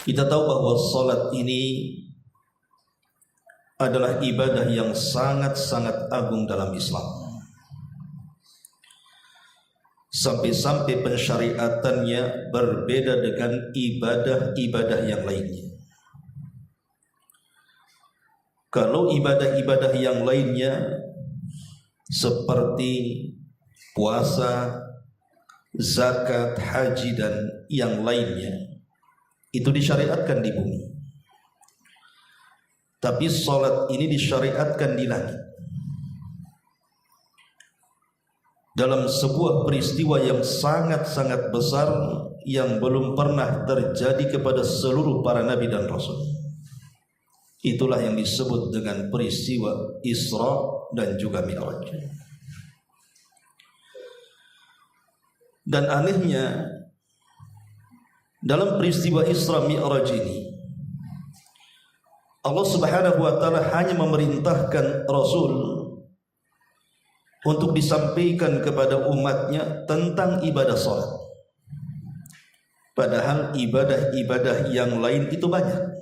Kita tahu bahwa salat ini adalah ibadah yang sangat-sangat agung dalam Islam. Sampai-sampai pensyariatannya berbeda dengan ibadah-ibadah yang lainnya. Kalau ibadah-ibadah yang lainnya seperti puasa, zakat, haji dan yang lainnya itu disyariatkan di bumi. Tapi salat ini disyariatkan di langit. Dalam sebuah peristiwa yang sangat-sangat besar yang belum pernah terjadi kepada seluruh para nabi dan rasul. Itulah yang disebut dengan peristiwa Isra dan juga Mi'raj. Dan anehnya, dalam peristiwa Isra Mi'raj ini Allah Subhanahu wa taala hanya memerintahkan Rasul untuk disampaikan kepada umatnya tentang ibadah salat. Padahal ibadah-ibadah yang lain itu banyak.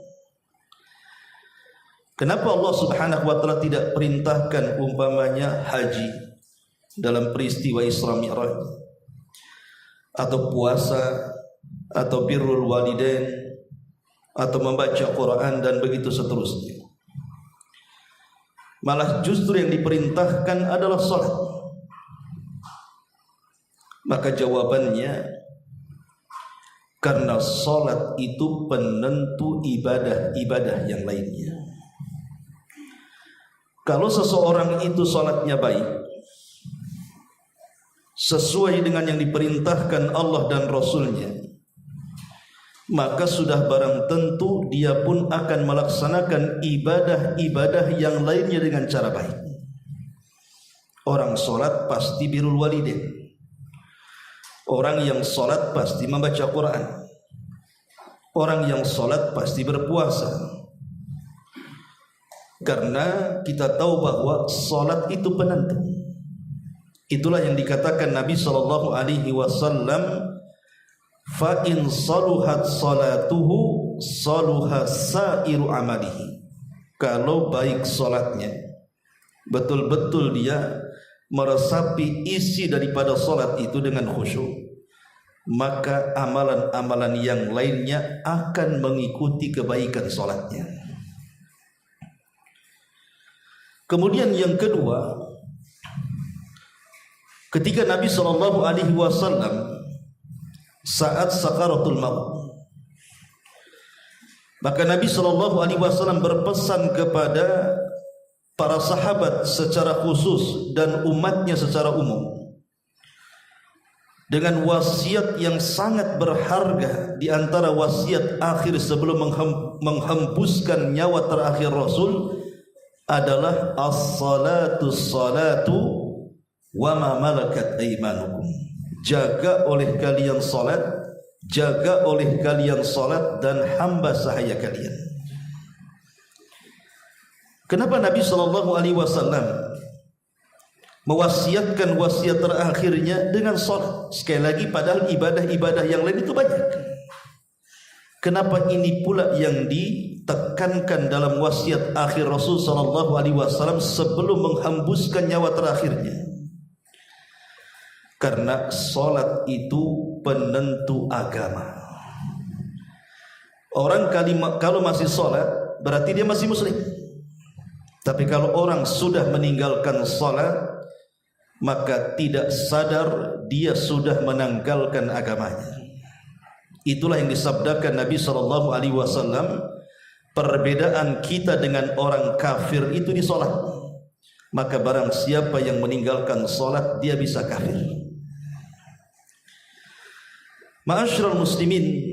Kenapa Allah Subhanahu wa taala tidak perintahkan umpamanya haji dalam peristiwa Isra Mi'raj, atau puasa, atau birrul walidain, atau membaca Quran dan begitu seterusnya? Malah justru yang diperintahkan adalah salat. Maka jawabannya, karena salat itu penentu ibadah-ibadah yang lainnya. Kalau seseorang itu salatnya baik, sesuai dengan yang diperintahkan Allah dan Rasulnya, maka sudah barang tentu dia pun akan melaksanakan ibadah-ibadah yang lainnya dengan cara baik. Orang salat pasti birrul walidain. Orang yang salat pasti membaca Quran. Orang yang salat pasti berpuasa. Karena kita tahu bahwa salat itu penentu. Itulah yang dikatakan Nabi sallallahu alaihi wasallam, fa in saluhat salatuhu saluha sairu amalihi. Kalau baik salatnya, betul-betul dia meresapi isi daripada salat itu dengan khusyuk, maka amalan-amalan yang lainnya akan mengikuti kebaikan salatnya. Kemudian yang kedua, ketika Nabi sallallahu alaihi wasallam saat sakaratul maut, maka Nabi sallallahu alaihi wasallam berpesan kepada para sahabat secara khusus dan umatnya secara umum dengan wasiat yang sangat berharga. Di antara wasiat akhir sebelum menghembuskan nyawa terakhir Rasul adalah as-salatu salatu wa ma malakat aymanukum. Jaga oleh kalian salat, jaga oleh kalian salat dan hamba sahaya kalian. Kenapa Nabi sallallahu alaihi wasallam mewasiatkan wasiat terakhirnya dengan salat? Sekali lagi, padahal ibadah-ibadah yang lain itu banyak. Kenapa ini pula yang ditekankan dalam wasiat akhir Rasul sallallahu alaihi wasallam sebelum menghembuskan nyawa terakhirnya? Karena salat itu penentu agama. Orang kalau masih salat berarti dia masih muslim. Tapi kalau orang sudah meninggalkan salat, maka tidak sadar dia sudah menanggalkan agamanya. Itulah yang disabdakan Nabi sallallahu alaihi wasallam, perbedaan kita dengan orang kafir itu di salat. Maka barang siapa yang meninggalkan salat, dia bisa kafir. Ma'asyiral muslimin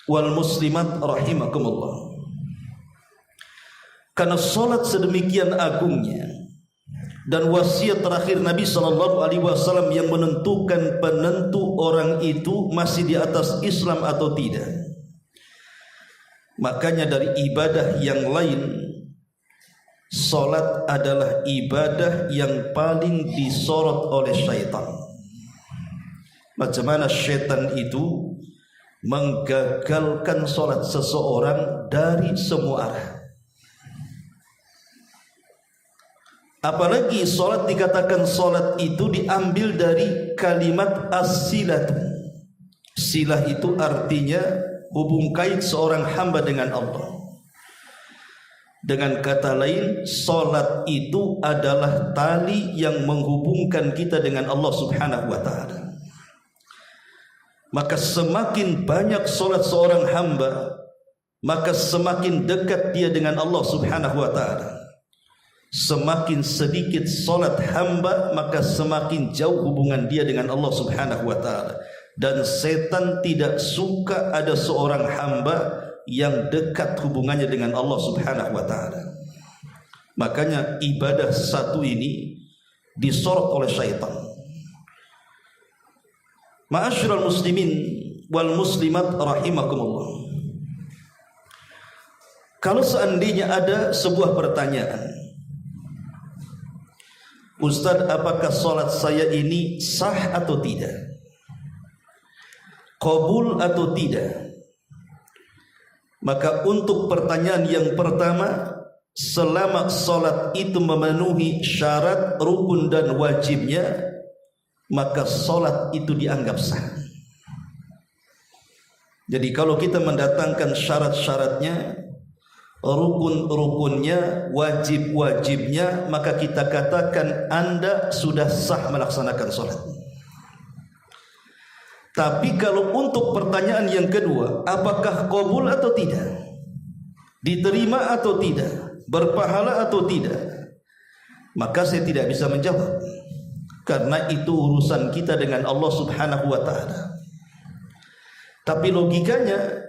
wal muslimat rahimakumullah. Karena salat sedemikian agungnya dan wasiat terakhir Nabi sallallahu alaihi wasallam yang menentukan penentu orang itu masih di atas Islam atau tidak. Makanya dari ibadah yang lain, salat adalah ibadah yang paling disorot oleh syaitan. Macam mana syaitan itu menggagalkan solat seseorang dari semua arah. Apalagi solat dikatakan solat itu diambil dari kalimat as-silatu. Silah itu artinya hubung kait seorang hamba dengan Allah. Dengan kata lain, solat itu adalah tali yang menghubungkan kita dengan Allah Subhanahu wa ta'ala. Maka semakin banyak solat seorang hamba, maka semakin dekat dia dengan Allah Subhanahu wa ta'ala. Semakin sedikit solat hamba, maka semakin jauh hubungan dia dengan Allah Subhanahu wa ta'ala. Dan setan tidak suka ada seorang hamba yang dekat hubungannya dengan Allah Subhanahu wa ta'ala. Makanya ibadah satu ini disorot oleh syaitan. Ma'asyiral muslimin wal muslimat rahimakumullah. Kalau seandainya ada sebuah pertanyaan, Ustaz, apakah solat saya ini sah atau tidak? Qabul atau tidak? Maka untuk pertanyaan yang pertama, selama solat itu memenuhi syarat, rukun dan wajibnya, maka solat itu dianggap sah. Jadi kalau kita mendatangkan syarat-syaratnya, rukun-rukunnya, wajib-wajibnya, maka kita katakan Anda sudah sah melaksanakan solat. Tapi kalau untuk pertanyaan yang kedua, apakah qabul atau tidak, diterima atau tidak, berpahala atau tidak, maka saya tidak bisa menjawab, karena itu urusan kita dengan Allah Subhanahu wa ta'ala. Tapi logikanya,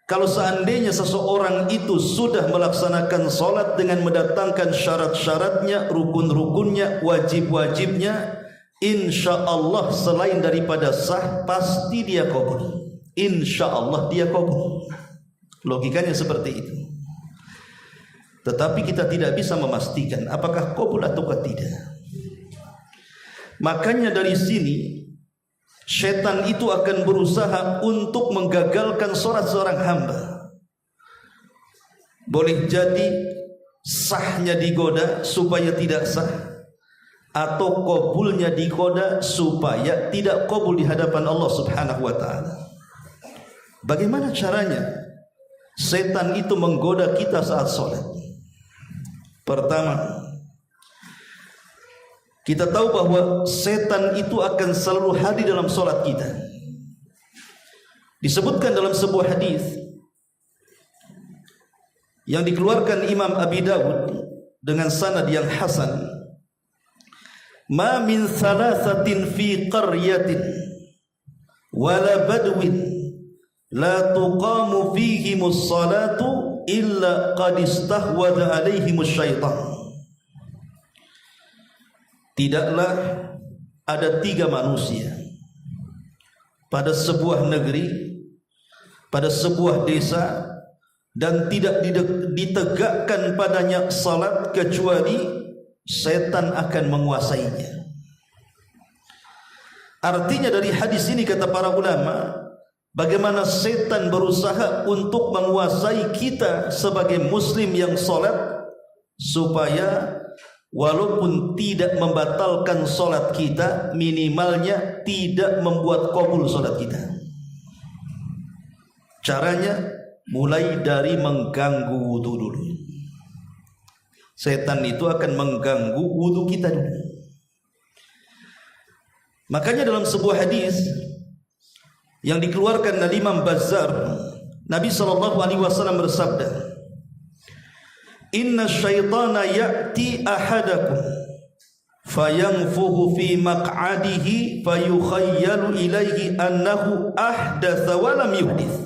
kalau seandainya seseorang itu sudah melaksanakan solat dengan mendatangkan syarat-syaratnya, rukun-rukunnya, wajib-wajibnya, insya Allah selain daripada sah, pasti dia qabul. Insya Allah dia qabul. Logikanya seperti itu. Tetapi kita tidak bisa memastikan apakah qabul atau tidak. Makanya dari sini syaitan itu akan berusaha untuk menggagalkan solat seorang hamba. Boleh jadi sahnya digoda supaya tidak sah, atau qabulnya digoda supaya tidak qabul di hadapan Allah Subhanahu wa ta'ala. Bagaimana caranya setan itu menggoda kita saat solat? Pertama, kita tahu bahwa setan itu akan selalu hadir dalam solat kita. Disebutkan dalam sebuah hadis yang dikeluarkan Imam Abi Dawud dengan sanad yang hasan, ma min thalathatin fi qaryatin wala badwin la tuqamu fihimus salatu illa qad istahwadha alaihimus syaitan. Tidaklah ada 3 manusia pada sebuah negeri, pada sebuah desa, dan tidak ditegakkan padanya salat kecuali setan akan menguasainya. Artinya dari hadis ini kata para ulama, bagaimana setan berusaha untuk menguasai kita sebagai muslim yang salat, supaya walaupun tidak membatalkan solat kita, minimalnya tidak membuat qabul solat kita. Caranya mulai dari mengganggu wudu dulu. Setan itu akan mengganggu wudu kita dulu. Makanya dalam sebuah hadis yang dikeluarkan dari Imam Bazzar, Nabi SAW bersabda, inna syaitana ya'ti ahadakum fayanfuhu fi maq'adihi fayukhayyalu ilaihi annahu ahdatha wa lam yuhdith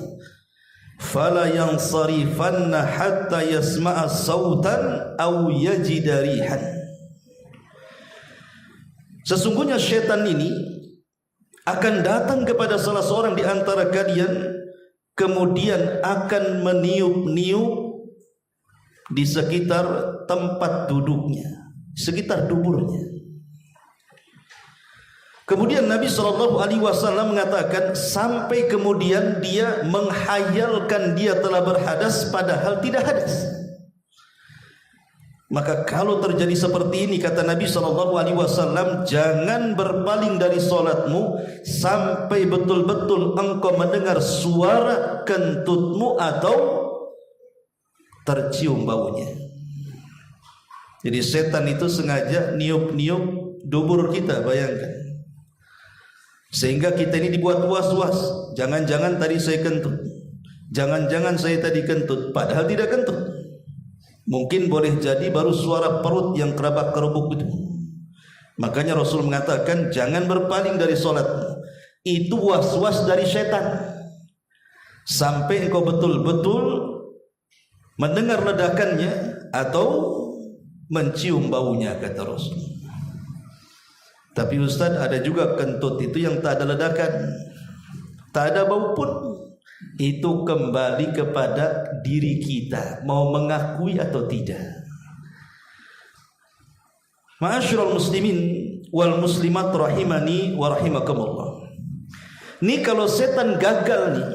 fala yansarifanna hatta yasma'a sautan aw yajida rihan. Sesungguhnya syaitan ini akan datang kepada salah seorang di antara kalian, kemudian akan meniup-niup di sekitar tempat duduknya, sekitar duburnya. Kemudian Nabi SAW mengatakan sampai kemudian dia menghayalkan dia telah berhadas padahal tidak hadas. Maka kalau terjadi seperti ini, kata Nabi SAW, jangan berpaling dari solatmu sampai betul-betul engkau mendengar suara kentutmu atau tercium baunya. Jadi setan itu sengaja niup-niup dubur kita, bayangkan. Sehingga kita ini dibuat was-was. Jangan-jangan tadi saya kentut, jangan-jangan saya tadi kentut, padahal tidak kentut. Mungkin boleh jadi baru suara perut yang kerabak-kerubuk itu. Makanya Rasul mengatakan jangan berpaling dari solat. Itu was-was dari setan. Sampai engkau betul-betul mendengar ledakannya atau mencium baunya, kata Rasul. Tapi Ustaz, ada juga kentut itu yang tak ada ledakan, tak ada bau pun. Itu kembali kepada diri kita, mau mengakui atau tidak. Ma'asyiral muslimin wal muslimat rahimani wa rahimakumullah. Ini kalau setan gagal nih,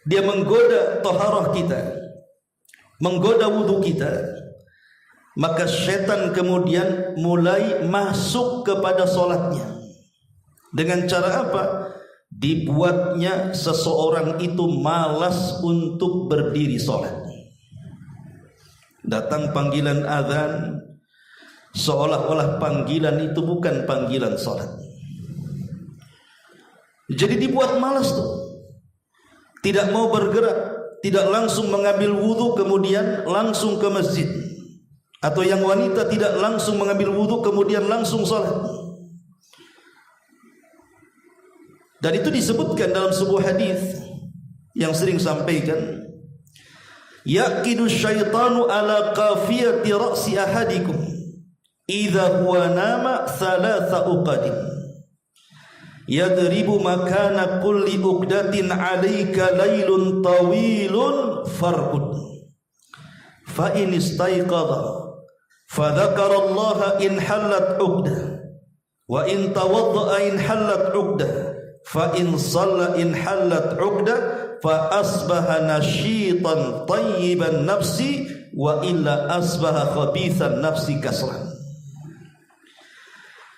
dia menggoda taharah kita, menggoda wudu kita, maka syaitan kemudian mulai masuk kepada solatnya. Dengan cara apa? Dibuatnya seseorang itu malas untuk berdiri solat. Datang panggilan azan, seolah-olah panggilan itu bukan panggilan solat. Jadi dibuat malas tuh, tidak mau bergerak, tidak langsung mengambil wudu kemudian langsung ke masjid. Atau yang wanita tidak langsung mengambil wudu kemudian langsung salat. Dan itu disebutkan dalam sebuah hadis yang sering sampaikan, yaqidu syaitanu ala qafiyati ra'si ahadikum idza huwa nama thalatha uqadin yadribu makana kulli uqdatin 'alaika laylun tawilun farqud fa in istayqadha فذكر الله إن حلت عقدة وإن توضأ إن حلت عقدة فإن صلى إن حلت عقدة فأصبح نشيطا طيب النفس وإلا أصبح خبيث النفس كسلا.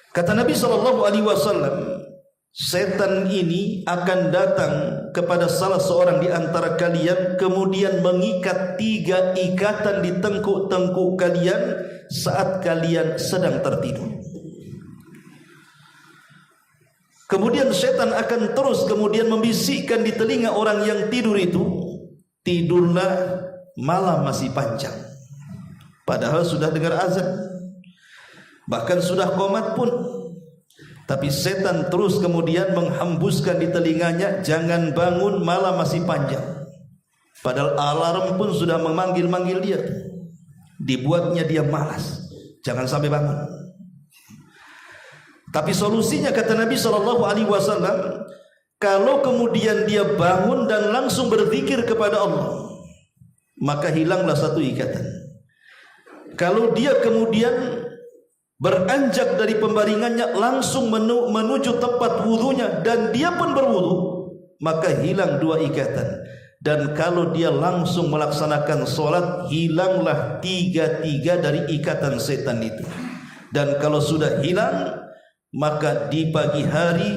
Kata Nabi SAW, setan ini akan datang kepada salah seorang di antara kalian kemudian mengikat 3 ikatan di tengkuk-tengkuk kalian saat kalian sedang tertidur. Kemudian setan akan terus kemudian membisikkan di telinga orang yang tidur itu, tidurlah, malam masih panjang. Padahal sudah dengar azan, bahkan sudah qomat pun. Tapi setan terus kemudian menghembuskan di telinganya, jangan bangun, malam masih panjang. Padahal alarm pun sudah memanggil-manggil dia. Dibuatnya dia malas, jangan sampai bangun. Tapi solusinya, kata Nabi SAW, kalau kemudian dia bangun dan langsung berzikir kepada Allah, maka hilanglah satu ikatan. Kalau dia kemudian beranjak dari pembaringannya langsung menuju tempat wudunya dan dia pun berwudu, maka hilang 2 ikatan. Dan kalau dia langsung melaksanakan solat, hilanglah 3 dari ikatan setan itu. Dan kalau sudah hilang, maka di pagi hari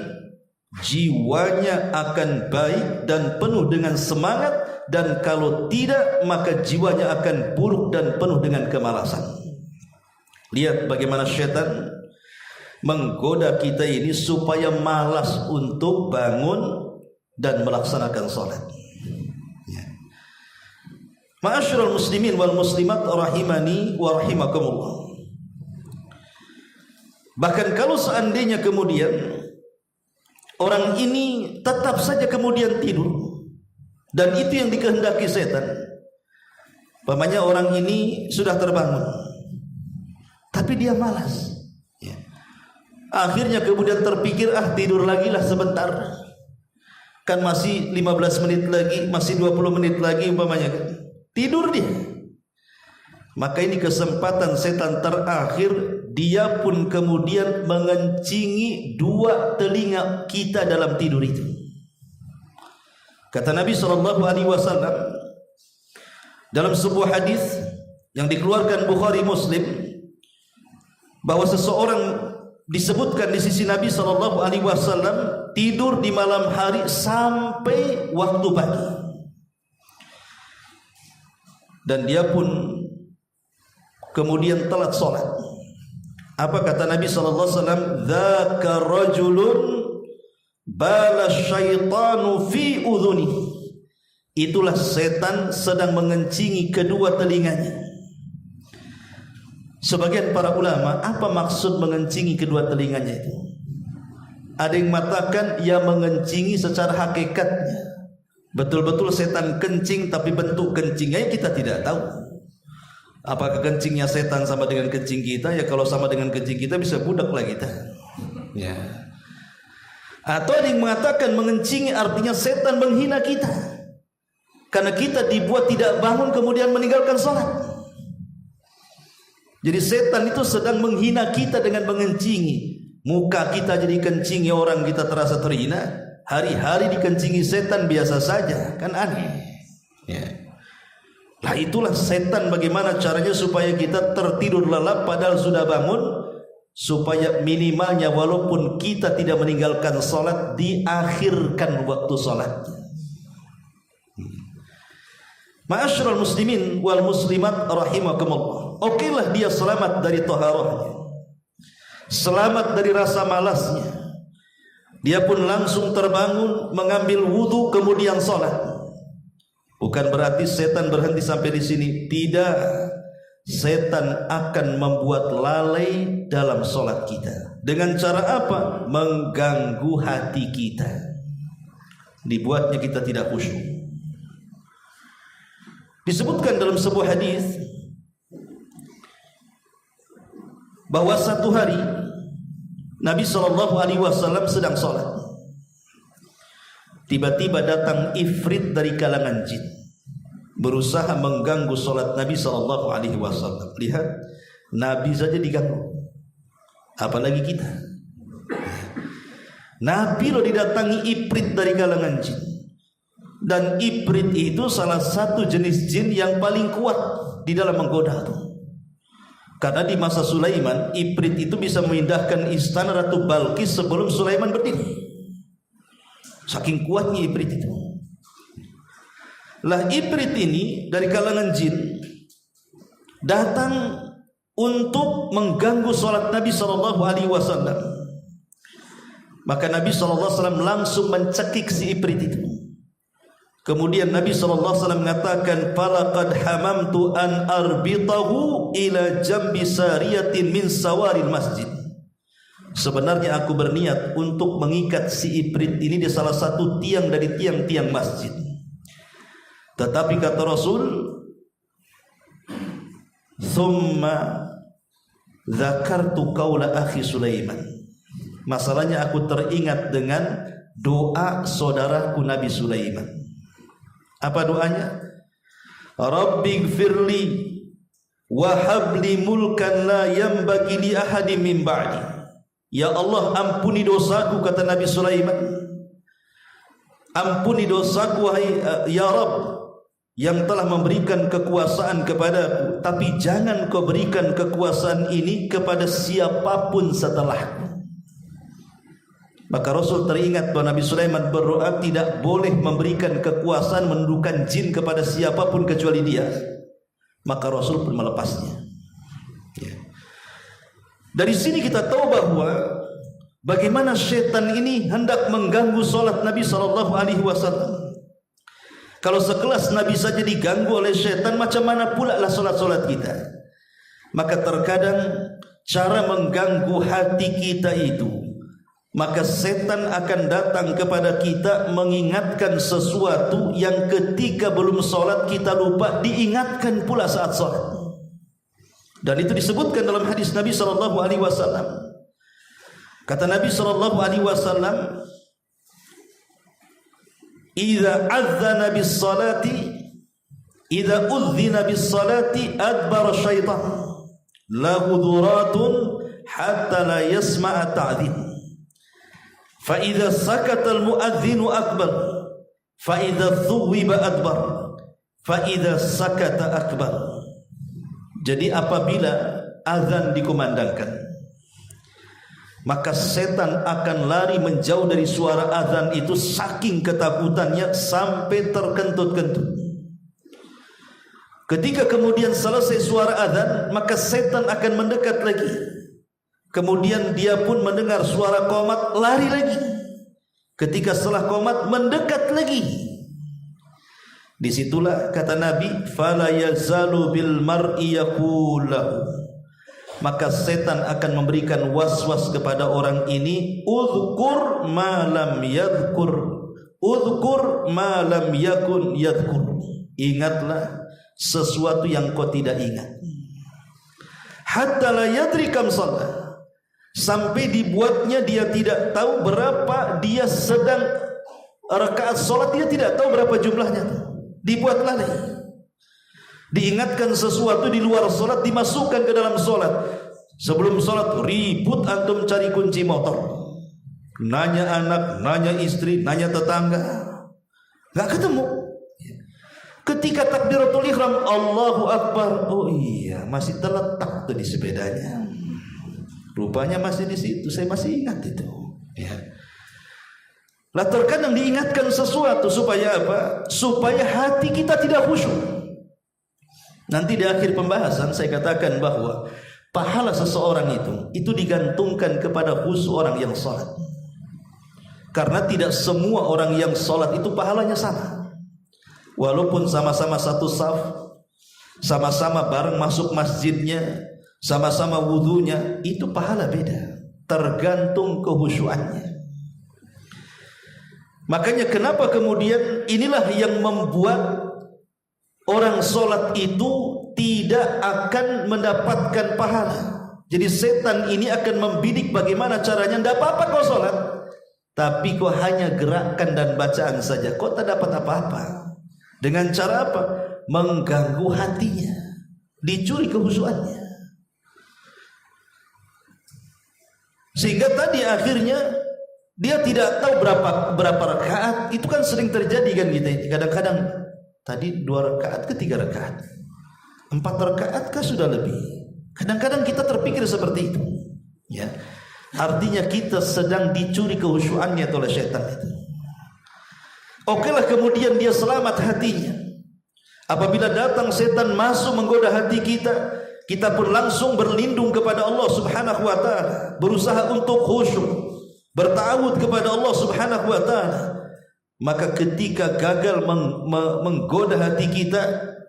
jiwanya akan baik dan penuh dengan semangat. Dan kalau tidak, maka jiwanya akan buruk dan penuh dengan kemalasan. Lihat bagaimana syaitan menggoda kita ini supaya malas untuk bangun dan melaksanakan solat. Ma'asyiral muslimin wal muslimat rahimani wa rahimakumullah. Bahkan kalau seandainya kemudian orang ini tetap saja kemudian tidur, dan itu yang dikehendaki setan. Umpamanya orang ini sudah terbangun, tapi dia malas. Akhirnya kemudian terpikir, tidur lagi lah sebentar. Kan masih 15 menit lagi, masih 20 menit lagi umpamanya kan. Tidur dia. Maka ini kesempatan setan terakhir dia pun kemudian mengencingi dua telinga kita dalam tidur itu. Kata Nabi SAW dalam sebuah hadis yang dikeluarkan Bukhari Muslim, bahwa seseorang disebutkan di sisi Nabi SAW tidur di malam hari sampai waktu pagi, dan dia pun kemudian telat sholat. Apa kata Nabi SAW? Dzaka rajulun bala syaitanu fi udhuni. Itulah setan sedang mengencingi kedua telinganya. Sebagian para ulama, apa maksud mengencingi kedua telinganya itu? Ada yang mengatakan ia mengencingi secara hakikatnya, betul-betul setan kencing, tapi bentuk kencingnya kita tidak tahu. Apakah kencingnya setan sama dengan kencing kita? Ya kalau sama dengan kencing kita bisa budak lah kita. Ya. Atau ada yang mengatakan mengencingi artinya setan menghina kita, karena kita dibuat tidak bangun kemudian meninggalkan sholat. Jadi setan itu sedang menghina kita dengan mengencingi. Muka kita jadi kencingi orang, kita terasa terhina. Hari-hari dikencingi setan biasa saja, kan aneh. Ya. Lah itulah setan, bagaimana caranya supaya kita tertidur lelap padahal sudah bangun, supaya minimalnya walaupun kita tidak meninggalkan sholat, diakhirkan waktu sholatnya. Ma'asyiral muslimin wal muslimat rahimakumullah. Okelah dia selamat dari taharahnya, selamat dari rasa malasnya, dia pun langsung terbangun, mengambil wudu, kemudian sholat. Bukan berarti setan berhenti sampai di sini. Tidak. Setan akan membuat lalai dalam sholat kita. Dengan cara apa? Mengganggu hati kita. Dibuatnya kita tidak khusyuk. Disebutkan dalam sebuah hadis bahwa satu hari Nabi SAW sedang sholat. Tiba-tiba datang ifrit dari kalangan jin, berusaha mengganggu sholat Nabi SAW. Lihat, Nabi saja diganggu, apalagi kita. Nabi loh didatangi ifrit dari kalangan jin. Dan ifrit itu salah satu jenis jin yang paling kuat di dalam menggoda itu. Karena di masa Sulaiman, ifrit itu bisa memindahkan istana Ratu Balqis sebelum Sulaiman berdiri. Saking kuatnya ifrit itu. Lah ifrit ini dari kalangan jin datang untuk mengganggu sholat Nabi SAW. Maka Nabi SAW langsung mencekik si ifrit itu. Kemudian Nabi SAW mengatakan, falaqad hamamtu an arbitahu ila jambi sariyatin min sawaril masjid. Sebenarnya aku berniat untuk mengikat si ifrit ini di salah satu tiang dari tiang-tiang masjid. Tetapi kata Rasul, thumma dzakartu qaula akhi Sulaiman. Masalahnya aku teringat dengan doa saudaraku Nabi Sulaiman. Apa doanya? Rabbighfirli wa habli mulkan la yanbaghi li ahadin min ba'di. Ya Allah, ampuni dosaku, kata Nabi Sulaiman. Ampuni dosaku wahai ya Rabb, yang telah memberikan kekuasaan kepadaku, tapi jangan kau berikan kekuasaan ini kepada siapapun setelahku. Maka Rasul teringat bahwa Nabi Sulaiman berdoa tidak boleh memberikan kekuasaan menundukkan jin kepada siapapun kecuali dia. Maka Rasul pun melepasnya. Ya. Dari sini kita tahu bahwa bagaimana syaitan ini hendak mengganggu solat Nabi SAW. Kalau sekelas Nabi saja diganggu oleh syaitan, macam mana pula lah solat-solat kita? Maka terkadang cara mengganggu hati kita itu, maka setan akan datang kepada kita mengingatkan sesuatu yang ketika belum solat kita lupa, diingatkan pula saat solat. Dan itu disebutkan dalam hadis Nabi SAW. Kata Nabi SAW, "Idza adzana bis salati, idza udzina bis salati adbara syaitan lahu dhuratun hatta la yasma'a ta'dhin. Fa idza sakata al-mu'adhdhin akbar, fa idza thuwiba adbar, fa idza sakata akbar. Jadi apabila azan dikumandangkan, maka setan akan lari menjauh dari suara azan itu saking ketakutannya sampai terkentut-kentut. Ketika kemudian selesai suara azan, maka setan akan mendekat lagi. Kemudian dia pun mendengar suara qomat, lari lagi. Ketika setelah qomat, mendekat lagi. Disitulah kata Nabi, fala yazalu bil mar'i yaqulahu, maka setan akan memberikan was-was kepada orang ini, udhkur ma lam yadhkur, udhkur ma lam yakun yadhkur. Ingatlah sesuatu yang kau tidak ingat. Hatta la yadri kam shalah, sampai dibuatnya dia tidak tahu berapa dia sedang rakaat salat, dia tidak tahu berapa jumlahnya. Dibuat lalai. Diingatkan sesuatu di luar salat, dimasukkan ke dalam salat. Sebelum salat ribut antum cari kunci motor, nanya anak, nanya istri, nanya tetangga, nggak ketemu. Ketika takbiratul ihram, Allahu Akbar, oh iya masih terletak tuh di sepedanya. Rupanya masih di situ, saya masih ingat itu. Ya. Lah terkadang diingatkan sesuatu supaya apa? Supaya hati kita tidak khusyuk. Nanti di akhir pembahasan saya katakan bahwa pahala seseorang itu digantungkan kepada khusyuk orang yang salat. Karena tidak semua orang yang salat itu pahalanya sama. Walaupun sama-sama satu saf, sama-sama bareng masuk masjidnya, sama-sama wudunya, itu pahala beda, tergantung kehusyuannya. Makanya kenapa kemudian inilah yang membuat orang sholat itu tidak akan mendapatkan pahala. Jadi setan ini akan membidik bagaimana caranya. Tidak apa-apa kau sholat, tapi kau hanya gerakan dan bacaan saja, kau tak dapat apa-apa. Dengan cara apa? Mengganggu hatinya, dicuri kehusuannya. Sehingga tadi akhirnya dia tidak tahu berapa rakaat. Itu kan sering terjadi kan gitu. Kadang-kadang tadi 2 rakaat ke 3 rakaat, 4 rakaat kah sudah lebih. Kadang-kadang kita terpikir seperti itu. Ya, artinya kita sedang dicuri kehusyuannya oleh setan itu. Okelah kemudian dia selamat hatinya. Apabila datang setan masuk menggoda hati kita, kita pun langsung berlindung kepada Allah Subhanahu wa taala, berusaha untuk khusyuk, bertawud kepada Allah Subhanahu wa taala. Maka ketika gagal menggoda hati kita,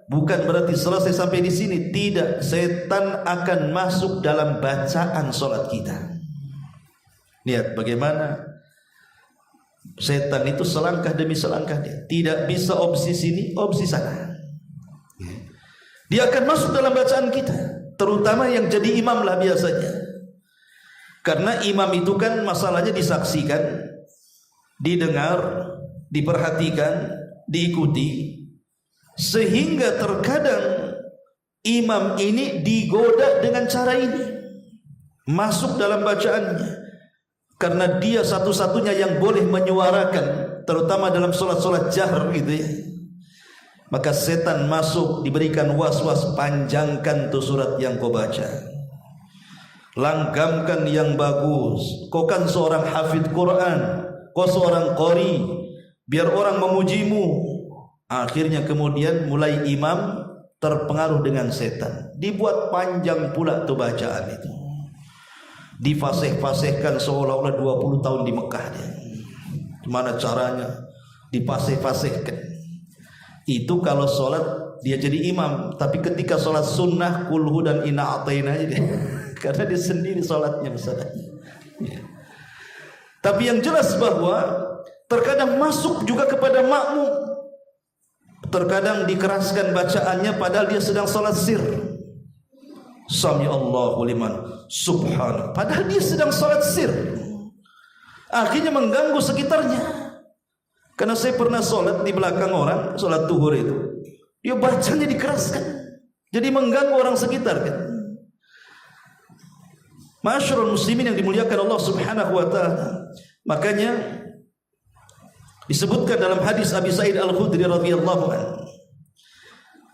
bukan berarti selesai sampai di sini. Tidak, setan akan masuk dalam bacaan salat kita. Lihat bagaimana setan itu selangkah demi selangkah, dia tidak bisa opsi sini, opsi sana. Dia akan masuk dalam bacaan kita, terutama yang jadi imam lah biasanya. Karena imam itu kan masalahnya disaksikan, didengar, diperhatikan, diikuti. Sehingga terkadang imam ini digoda dengan cara ini, masuk dalam bacaannya. Karena dia satu-satunya yang boleh menyuarakan, terutama dalam solat-solat jahar gitu ya. Maka setan masuk, diberikan was-was, panjangkan tuh surat yang kau baca, langgamkan yang bagus. Kau kan seorang hafidh Quran, kau seorang qori, biar orang memujimu. Akhirnya kemudian mulai imam terpengaruh dengan setan, dibuat panjang pula tuh bacaan itu, difasih-fasihkan seolah-olah 20 tahun di Mekah dia. Gimana caranya difasih-fasihkan? Itu kalau sholat dia jadi imam, tapi ketika sholat sunnah kulhu dan inna a'tayna aja dia. Karena dia sendiri sholatnya misalnya. Ya. Tapi yang jelas bahwa terkadang masuk juga kepada makmum. Terkadang dikeraskan bacaannya padahal dia sedang sholat sir. Sami Allahu liman subhanallah, padahal dia sedang sholat sir. Akhirnya mengganggu sekitarnya. Karena saya pernah sholat di belakang orang, sholat duhur itu, dia bacanya dikeraskan, jadi mengganggu orang sekitar kan. Ma'asyiral muslimin yang dimuliakan Allah Subhanahu wa taala. Makanya disebutkan dalam hadis Abi Sa'id Al-Khudri radhiyallahu anhu,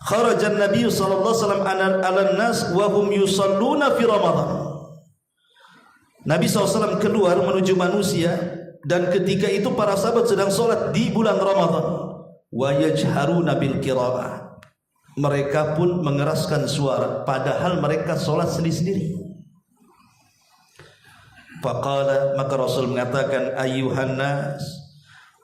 kharaja an-nabiy sallallahu alaihi wasallam 'alan nas wa hum yusalluna fi Ramadan. Nabi SAW keluar menuju manusia dan ketika itu para sahabat sedang sholat di bulan Ramadan. Wa yajharuna bil qiraah. Mereka pun mengeraskan suara padahal mereka sholat sendiri-sendiri. Faqala, maka Rasul mengatakan, ayyuhan nas,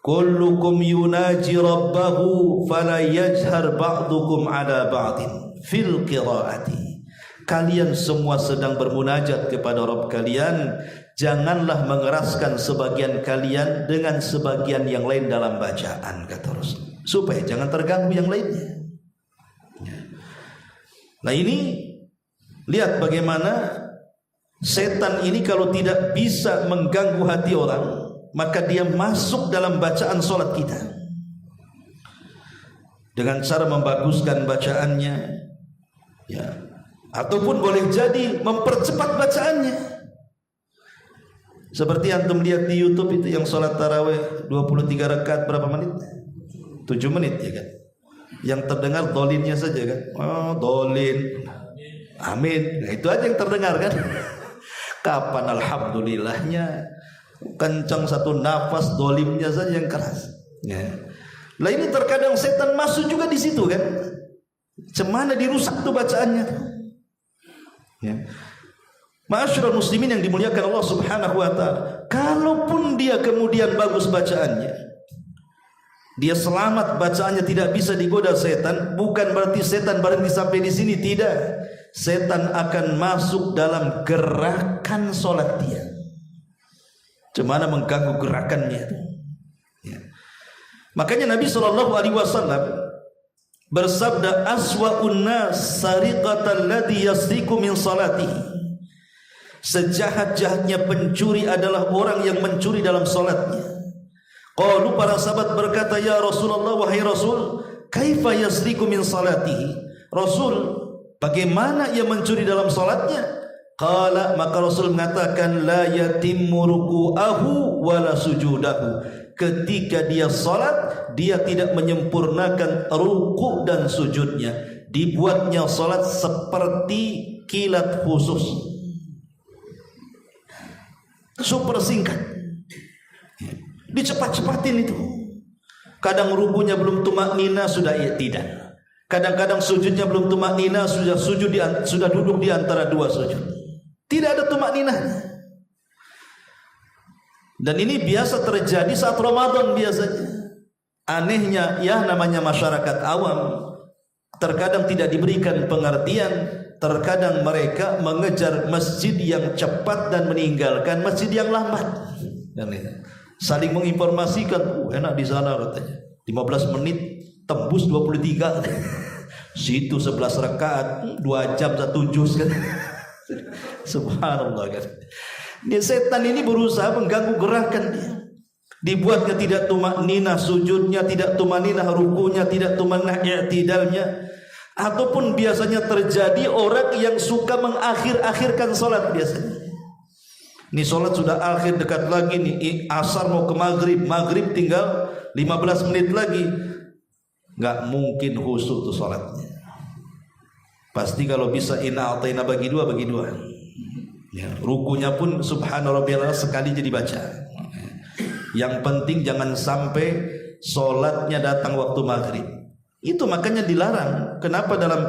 kullukum yunaji rabbahu fala yajhar ba'dukum ala ba'din fil qiraati. Kalian semua sedang bermunajat kepada Rabb kalian, janganlah mengeraskan sebagian kalian dengan sebagian yang lain dalam bacaan, kata Rasul, supaya jangan terganggu yang lainnya. Nah ini lihat bagaimana setan ini kalau tidak bisa mengganggu hati orang, maka dia masuk dalam bacaan solat kita dengan cara membaguskan bacaannya, ya, ataupun boleh jadi mempercepat bacaannya. Seperti antum lihat di YouTube itu yang solat tarawih 23 rakaat berapa menit? 7 menit ya kan? Yang terdengar dolinnya saja kan? Oh dolin, amin. Nah, itu aja yang terdengar kan? Kapan alhamdulillahnya? Kencang satu nafas, dolimnya saja yang keras. Ya. Lah ini terkadang setan masuk juga di situ kan? Cemana dirusak tuh bacaannya. Ya. Ma'asyiral muslimin yang dimuliakan Allah Subhanahu wa taala, kalaupun dia kemudian bagus bacaannya, dia selamat bacaannya, tidak bisa digoda setan, bukan berarti setan berhenti sampai di sini, tidak. Setan akan masuk dalam gerakan solat dia. Cemana mengganggu gerakannya. Ya. Makanya Nabi SAW bersabda, aswa'un nas sariqatan ladzi yasriqu min salatihi. Sejahat-jahatnya pencuri adalah orang yang mencuri dalam solatnya. Qalu, para sahabat berkata, ya Rasulullah, wahai Rasul, kaifa yasriqu min salatihi? Rasul, bagaimana ia mencuri dalam salatnya? Qala, maka Rasul mengatakan, la yatimmu ruku'ahu wala sujudahu. Ketika dia salat, dia tidak menyempurnakan ruku' dan sujudnya. Dibuatnya salat seperti kilat khusus, super singkat, dicepat-cepatin itu. Kadang rukunya belum tumaknina sudah tidak. Kadang-kadang sujudnya belum tumaknina sudah duduk di antara dua sujud. Tidak ada tumakninahnya. Dan ini biasa terjadi saat Ramadan biasanya. Anehnya ya, namanya masyarakat awam, terkadang tidak diberikan pengertian. Terkadang mereka mengejar masjid yang cepat dan meninggalkan masjid yang lambat. Dan saling menginformasikan, enak di sana katanya, 15 menit tembus 23. Situ 11 rakaat 2 jam 1 juz kan. Subhanallah kan. Dia setan ini berusaha mengganggu gerakan dia. Dibuatnya tidak tumakninah sujudnya, tidak tumakninah rukunya, tidak tumakninah i'tidalnya. Ataupun biasanya terjadi orang yang suka mengakhir-akhirkan sholat biasanya. Ini sholat sudah akhir, dekat lagi nih asar mau ke maghrib tinggal 15 menit lagi. Nggak mungkin khusyuk tuh sholatnya. Pasti kalau bisa inna a'tayna bagi dua. Ya, rukunya pun subhana rabbiyal a'la sekali jadi baca. Yang penting jangan sampai sholatnya datang waktu maghrib. Itu makanya dilarang. Kenapa dalam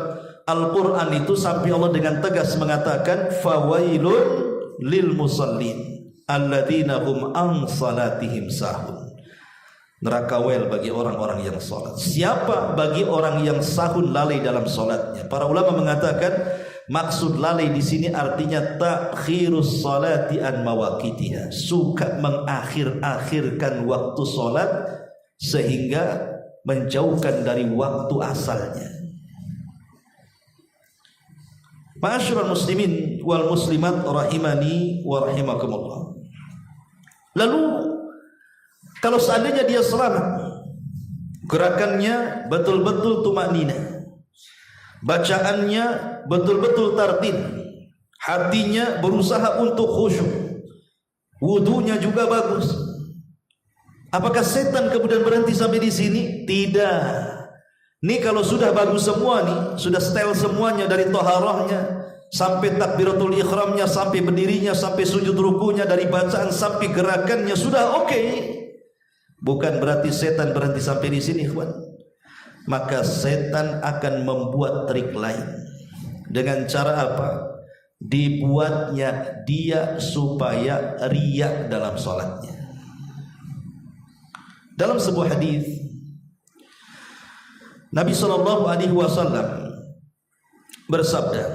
Al-Quran itu sampai Allah dengan tegas mengatakan, fawailun lil musallin alladzina hum an salatihim sahun. Neraka wel bagi orang-orang yang salat. Siapa? Bagi orang yang sahun, lalai dalam salatnya. Para ulama mengatakan maksud lalai di sini artinya takhirus salati an mawaqitiha, suka mengakhir-akhirkan waktu salat sehingga menjauhkan dari waktu asalnya. Ma'asyiral muslimin wal muslimat rahimani wa rahimakumullah. Lalu kalau seandainya dia selamat, gerakannya betul-betul tumakninah, bacaannya betul-betul tartil, hatinya berusaha untuk khusyuk, wudunya juga bagus. Apakah setan kemudian berhenti sampai di sini? Tidak. Nih kalau sudah bagus semua nih, sudah setel semuanya dari toharahnya sampai takbiratul ihramnya, sampai berdirinya, sampai sujud rukunya, dari bacaan sampai gerakannya sudah oke. Bukan berarti setan berhenti sampai di sini, ikhwan. Maka setan akan membuat trik lain. Dengan cara apa? Dibuatnya dia supaya riya dalam salatnya. Dalam sebuah hadis Nabi SAW bersabda,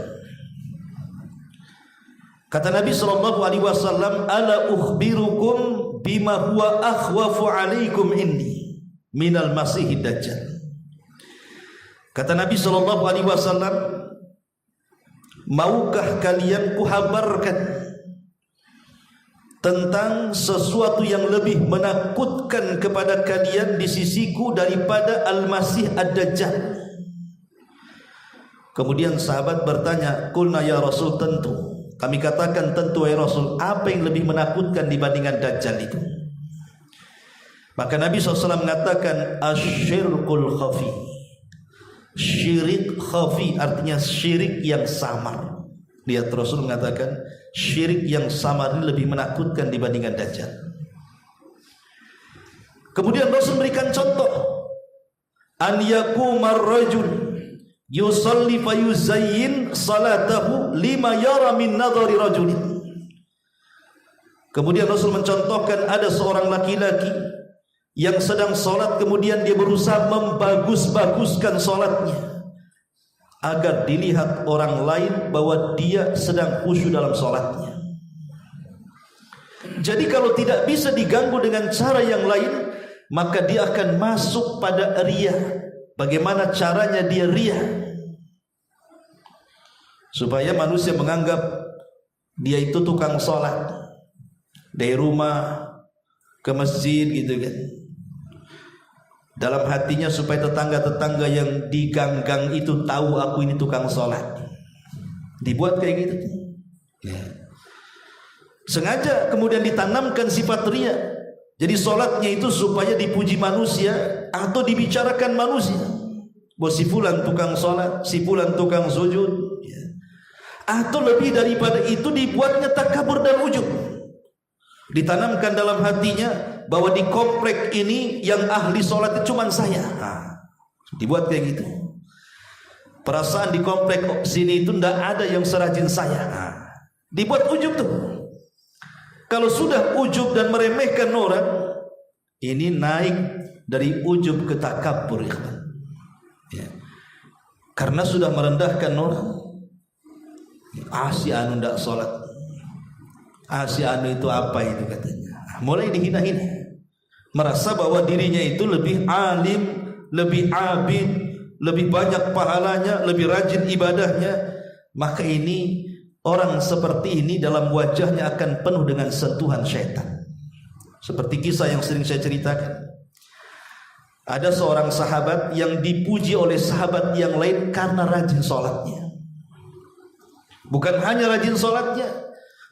kata Nabi SAW, ala ukhbirukum bima huwa akhwafu alaikum inni minal masihid dajjal. Kata Nabi SAW, maukah kalian kuhabarkan tentang sesuatu yang lebih menakutkan kepada kalian di sisiku daripada Al-Masih Ad-Dajjal? Kemudian sahabat bertanya, qulna ya Rasul, tentu. Kami katakan tentu ya Rasul. Apa yang lebih menakutkan dibandingkan Dajjal itu? Maka Nabi SAW mengatakan asyirkul khafi. Syirik khafi artinya syirik yang samar. Lihat, Rasul mengatakan syirik yang samar ini lebih menakutkan dibandingkan Dajjal. Kemudian Rasul berikan contoh, an yakumar rajul yusalli fayuzayyin salatahu lima yara min nadhari rajulin. Kemudian Rasul mencontohkan ada seorang laki-laki yang sedang sholat, kemudian dia berusaha membagus-baguskan sholatnya agar dilihat orang lain bahwa dia sedang khusyuk dalam sholatnya. Jadi kalau tidak bisa diganggu dengan cara yang lain, maka dia akan masuk pada riya. Bagaimana caranya dia riya? Supaya manusia menganggap dia itu tukang sholat, dari rumah ke masjid gitu kan. Dalam hatinya supaya tetangga-tetangga yang di gang-gang itu tahu aku ini tukang sholat. Dibuat kayak gitu ya. Sengaja kemudian ditanamkan sifat riya. Jadi sholatnya itu supaya dipuji manusia atau dibicarakan manusia, bahwa si fulan tukang sholat, si fulan tukang sujud ya. Atau lebih daripada itu dibuatnya takabur dan ujub. Ditanamkan dalam hatinya bahwa di komplek ini yang ahli sholat itu cuma saya. Dibuat kayak gitu. Perasaan di komplek sini itu tidak ada yang serajin saya. Dibuat ujub tuh. Kalau sudah ujub dan meremehkan orang, ini naik dari ujub ke takabur ya. Karena sudah merendahkan orang. Si anu tidak sholat, si anu itu apa itu katanya. Mulai dihina-hina, merasa bahwa dirinya itu lebih alim, lebih abid, lebih banyak pahalanya, lebih rajin ibadahnya. Maka ini orang seperti ini dalam wajahnya akan penuh dengan sentuhan syaitan. Seperti kisah yang sering saya ceritakan. Ada seorang sahabat yang dipuji oleh sahabat yang lain karena rajin sholatnya. Bukan hanya rajin sholatnya,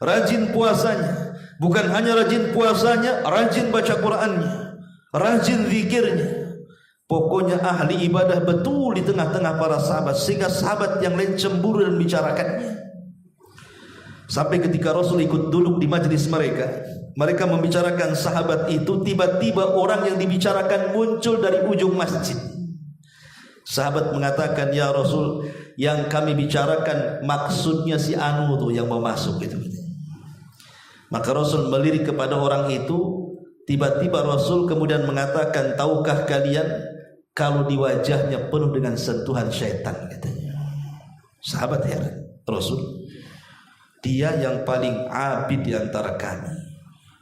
rajin puasanya. Bukan hanya rajin puasanya, rajin baca Qur'annya, rajin zikirnya. Pokoknya ahli ibadah betul di tengah-tengah para sahabat, sehingga sahabat yang lain cemburu dan bicarakannya. Sampai ketika Rasul ikut duduk di majlis mereka, mereka membicarakan sahabat itu, tiba-tiba orang yang dibicarakan muncul dari ujung masjid. Sahabat mengatakan, ya Rasul, yang kami bicarakan maksudnya si anu tuh yang mau masuk gitu. Maka Rasul melirik kepada orang itu. Tiba-tiba Rasul kemudian mengatakan, tahukah kalian kalau di wajahnya penuh dengan sentuhan syaitan katanya. Sahabat heran, Rasul, dia yang paling abid di antara kami,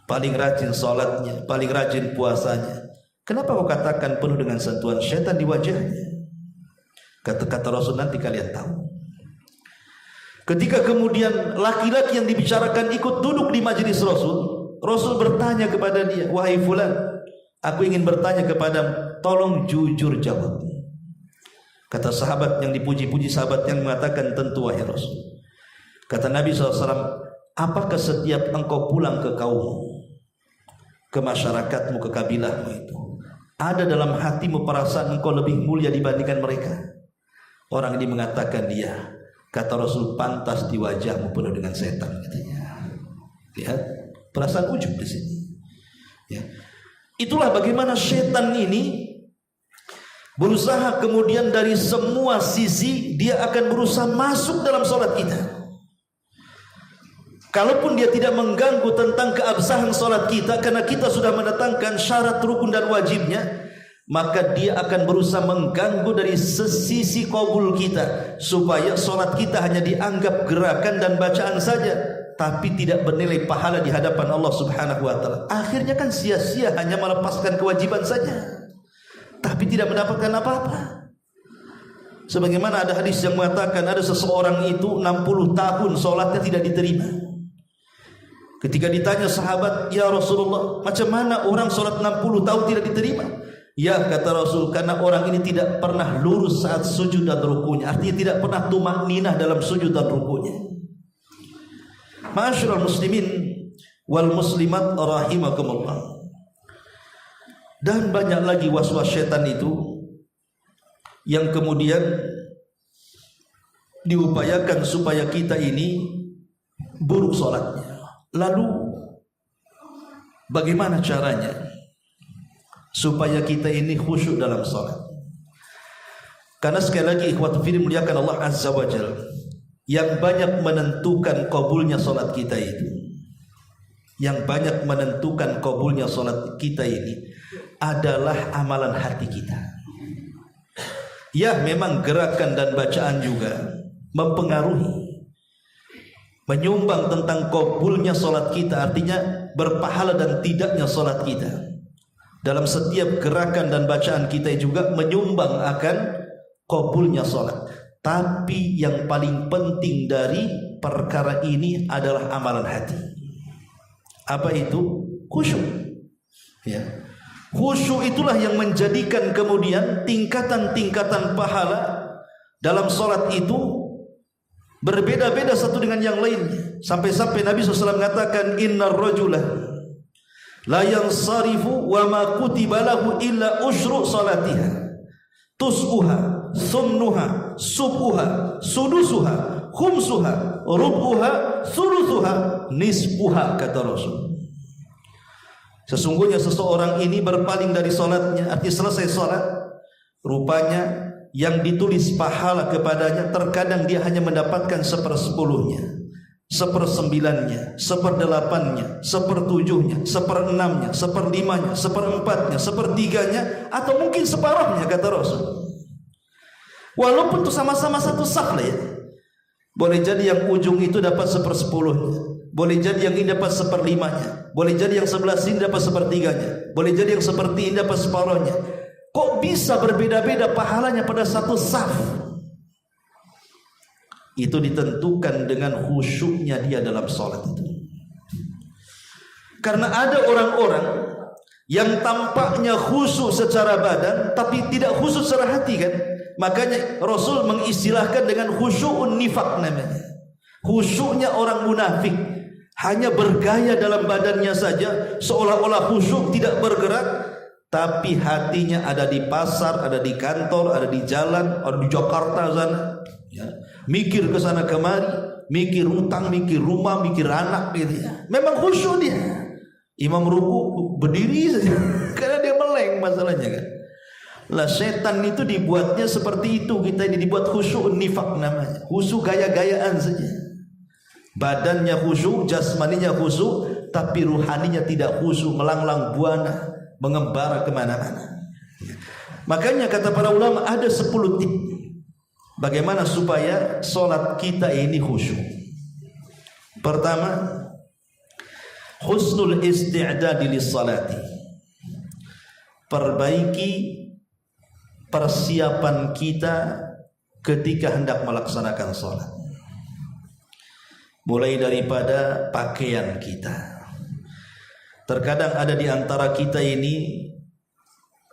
paling rajin sholatnya, paling rajin puasanya, kenapa kau katakan penuh dengan sentuhan syaitan di wajahnya? Kata-kata Rasul, nanti kalian tahu. Ketika kemudian laki-laki yang dibicarakan ikut duduk di majelis Rasul, Rasul bertanya kepada dia, wahai fulan, aku ingin bertanya kepadamu, tolong jujur jawab. Kata sahabat yang dipuji-puji, sahabat yang mengatakan, tentu wahai Rasul, Kata Nabi SAW, apakah setiap engkau pulang ke kaummu, ke masyarakatmu, ke kabilahmu itu, ada dalam hatimu perasaan engkau lebih mulia dibandingkan mereka? Orang ini mengatakan dia. Kata Rasul, pantas di wajahmu penuh dengan setan, katanya. Lihat, perasaan ujub di sini. Ya. Itulah bagaimana setan ini berusaha kemudian dari semua sisi dia akan berusaha masuk dalam sholat kita. Kalaupun dia tidak mengganggu tentang keabsahan sholat kita, karena kita sudah mendatangkan syarat rukun dan wajibnya, maka dia akan berusaha mengganggu dari sisi qabul kita, supaya sholat kita hanya dianggap gerakan dan bacaan saja, tapi tidak bernilai pahala di hadapan Allah Subhanahu wa ta'ala. Akhirnya kan sia-sia hanya melepaskan kewajiban saja, tapi tidak mendapatkan apa-apa. Sebagaimana ada hadis yang mengatakan ada seseorang itu 60 tahun sholatnya tidak diterima. Ketika ditanya sahabat, ya Rasulullah, macam mana orang sholat 60 tahun tidak diterima? Ya, kata Rasul, karena orang ini tidak pernah lurus saat sujud dan rukunya. Artinya tidak pernah tumakninah dalam sujud dan rukunya. Ma'asyiral muslimin wal muslimat rahimakumullah. Dan banyak lagi waswas syaitan itu yang kemudian diupayakan supaya kita ini buruk sholatnya. Lalu bagaimana caranya supaya kita ini khusyuk dalam sholat? Karena sekali lagi ikhwatu fillah muliakan Allah Azza wa Jalla, yang banyak menentukan kabulnya sholat kita itu, yang banyak menentukan kabulnya sholat kita ini adalah amalan hati kita. Ya, memang gerakan dan bacaan juga mempengaruhi, menyumbang tentang kabulnya sholat kita, artinya berpahala dan tidaknya sholat kita. Dalam setiap gerakan dan bacaan kita juga menyumbang akan kabulnya sholat. Tapi yang paling penting dari perkara ini adalah amalan hati. Apa itu? Khusyuk. Ya. Khusyuk itulah yang menjadikan kemudian tingkatan-tingkatan pahala dalam sholat itu berbeda-beda satu dengan yang lainnya. Sampai-sampai Nabi SAW mengatakan, innar rajulah la yansarifu wa ma kutiba lahu illa usyru salatiha tus'uha sumnuha subuha sudusuha khumsuha rubuha sulusuha nisbuha, kata Rasul. Sesungguhnya seseorang ini berpaling dari sholatnya, artinya selesai sholat, rupanya yang ditulis pahala kepadanya terkadang dia hanya mendapatkan 1/10-nya, 1/9-nya, 1/8-nya, 1/7-nya, 1/6-nya, 1/5-nya, 1/4-nya, 1/3-nya, atau mungkin separuhnya, kata Rasul. Walaupun itu sama-sama satu saf lah ya. Boleh jadi yang ujung itu dapat 1/10-nya, boleh jadi yang ini dapat 1/5-nya, boleh jadi yang sebelah sini dapat 1/3-nya, boleh jadi yang seperti ini dapat separuhnya. Kok bisa berbeda-beda pahalanya pada satu saf? Itu ditentukan dengan khusyuknya dia dalam sholat itu. Karena ada orang-orang yang tampaknya khusyuk secara badan tapi tidak khusyuk secara hati, kan? Makanya Rasul mengistilahkan dengan khusyukun nifak namanya. Khusyuknya orang munafik, hanya bergaya dalam badannya saja, seolah-olah khusyuk, tidak bergerak, tapi hatinya ada di pasar, ada di kantor, ada di jalan, ada di Jakarta sana, ya. Mikir ke sana kemari, mikir utang, mikir rumah, mikir anak, gitu ya. Memang khusyuk dia. Imam ruku berdiri saja karena dia meleng masalahnya, kan. Lah setan itu dibuatnya seperti itu. Kita ini dibuat khusyuk nifak namanya. Khusyuk gaya-gayaan saja. Badannya khusyuk, jasmaninya khusyuk, tapi ruhaninya tidak khusyuk, melanglang buana, mengembara kemana-mana. Makanya kata para ulama ada 10 tip bagaimana supaya sholat kita ini khusyuk. Pertama, husnul isti'dadi lis-salati. Perbaiki persiapan kita ketika hendak melaksanakan sholat. Mulai daripada pakaian kita. Terkadang ada di antara kita ini,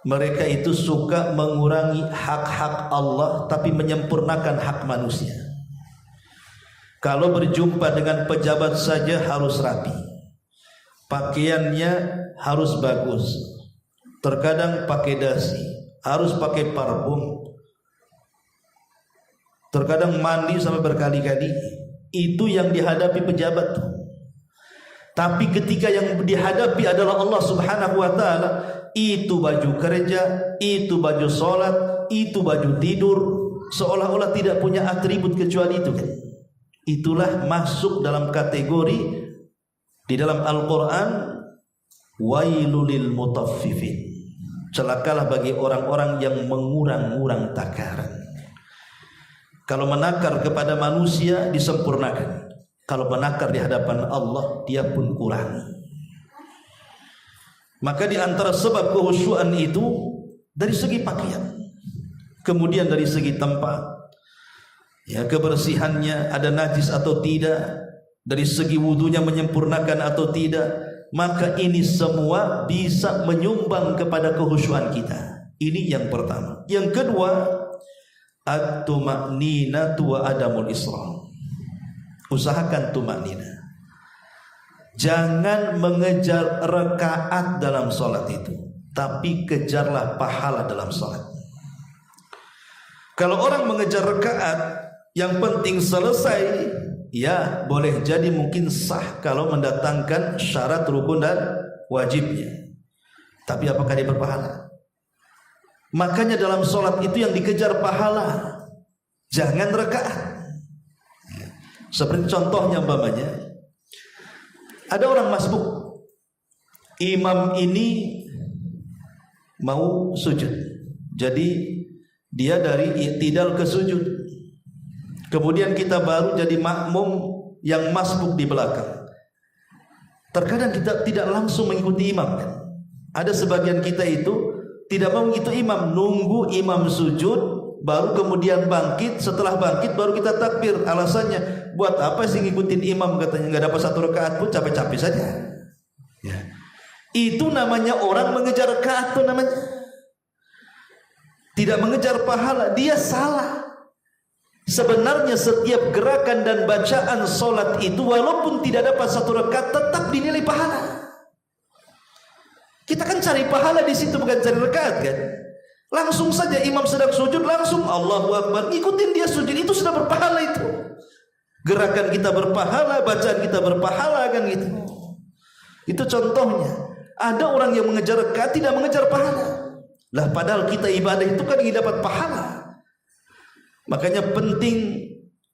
mereka itu suka mengurangi hak-hak Allah tapi menyempurnakan hak manusia. Kalau berjumpa dengan pejabat saja harus rapi, pakaiannya harus bagus, terkadang pakai dasi, harus pakai parfum, terkadang mandi sampai berkali-kali. Itu yang dihadapi pejabat. Tapi ketika yang dihadapi adalah Allah Subhanahu wa ta'ala, itu baju kerja, itu baju sholat, itu baju tidur, seolah-olah tidak punya atribut kecuali itu. Itulah masuk dalam kategori di dalam Al-Quran, wailulil mutaffifin, celakalah bagi orang-orang yang mengurang-urang takaran. Kalau menakar kepada manusia disempurnakan, kalau menakar di hadapan Allah dia pun kurang. Maka di antara sebab kehusyuan itu dari segi pakaian, kemudian dari segi tempat, ya, kebersihannya ada najis atau tidak, dari segi wudunya menyempurnakan atau tidak, maka ini semua bisa menyumbang kepada kehusyuan kita. Ini yang pertama. Yang kedua, at-tuma'ninatu wa adamul isra. Usahakan tuma'ninah. Jangan mengejar rakaat dalam salat itu, tapi kejarlah pahala dalam salat. Kalau orang mengejar rakaat, yang penting selesai, ya boleh jadi mungkin sah kalau mendatangkan syarat rukun dan wajibnya. Tapi apakah dia berpahala? Makanya dalam sholat itu yang dikejar pahala, jangan rakaat. Seperti contohnya umpamanya, ada orang masbuk, imam ini mau sujud, jadi dia dari i'tidal ke sujud. Kemudian kita baru jadi makmum yang masbuk di belakang. Terkadang kita tidak langsung mengikuti imam, kan? Ada sebagian kita itu tidak mau mengikuti imam, nunggu imam sujud baru kemudian bangkit. Setelah bangkit baru kita takbir. Alasannya, buat apa sih ngikutin imam, katanya nggak dapat satu rakaat pun capek-capek saja. Ya. Itu namanya orang mengejar rakaat, itu namanya tidak mengejar pahala. Dia salah. Sebenarnya setiap gerakan dan bacaan solat itu walaupun tidak dapat satu rakaat tetap dinilai pahala. Kita kan cari pahala di situ, bukan cari rakaat, kan? Langsung saja imam sedang sujud, langsung Allahu Akbar, ikutin dia sujud, itu sudah berpahala itu. Gerakan kita berpahala, bacaan kita berpahala, kan gitu. Itu contohnya. Ada orang yang mengejar rakaat tidak mengejar pahala. Lah padahal kita ibadah itu kan ingin dapat pahala. Makanya penting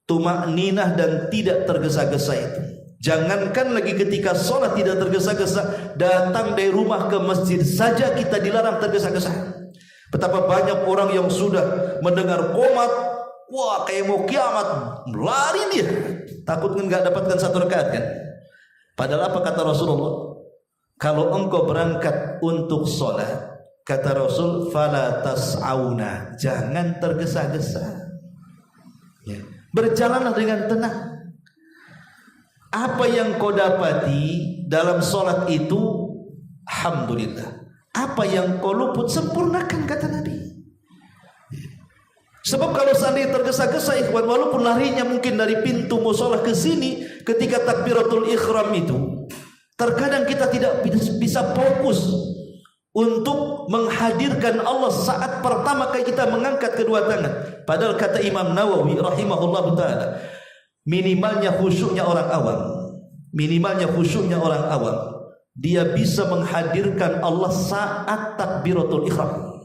tuma'ninah dan tidak tergesa-gesa itu. Jangankan lagi ketika sholat tidak tergesa-gesa, datang dari rumah ke masjid saja kita dilarang tergesa-gesa. Betapa banyak orang yang sudah mendengar qomat, wah kayak mau kiamat, lari dia, takut nggak dapatkan satu rakaat, kan? Padahal apa kata Rasulullah? Kalau engkau berangkat untuk sholat, kata Rasul, fala tas'auna, jangan tergesa-gesa, ya. Berjalanlah dengan tenang. Apa yang kau dapati dalam sholat itu, alhamdulillah. Apa yang kau luput, sempurnakan, kata Nabi. Sebab kalau seandainya tergesa-gesa, ikhwan, walaupun larinya mungkin dari pintu musola ke sini, ketika takbiratul ihram itu, terkadang kita tidak bisa fokus untuk menghadirkan Allah saat pertama kali kita mengangkat kedua tangan. Padahal kata Imam Nawawi rahimahullah ta'ala, minimalnya khusyuknya orang awam, minimalnya khusyuknya orang awam, dia bisa menghadirkan Allah saat takbiratul ihram.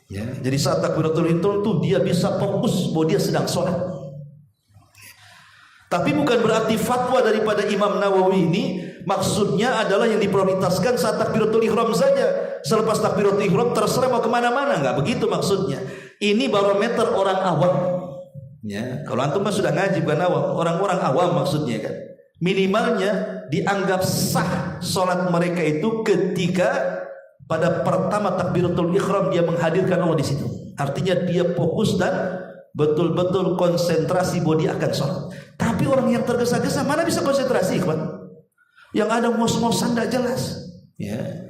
Ya, jadi saat takbiratul ihram itu dia bisa fokus bahwa dia sedang sholat. Tapi bukan berarti fatwa daripada Imam Nawawi ini maksudnya adalah yang diprioritaskan saat takbiratul ihram saja. Selepas takbiratul ihram terserah mau kemana-mana, nggak begitu maksudnya. Ini barometer orang awam. Ya, kalau antum mah sudah ngaji bukan awam, orang-orang awam maksudnya, kan. Minimalnya dianggap sah sholat mereka itu ketika pada pertama takbiratul ihram dia menghadirkan Allah di situ. Artinya dia fokus dan betul-betul konsentrasi bahwa dia akan sholat. Tapi orang yang tergesa-gesa mana bisa konsentrasi, kan? Yang ada ngos-ngosan tidak jelas. Ya.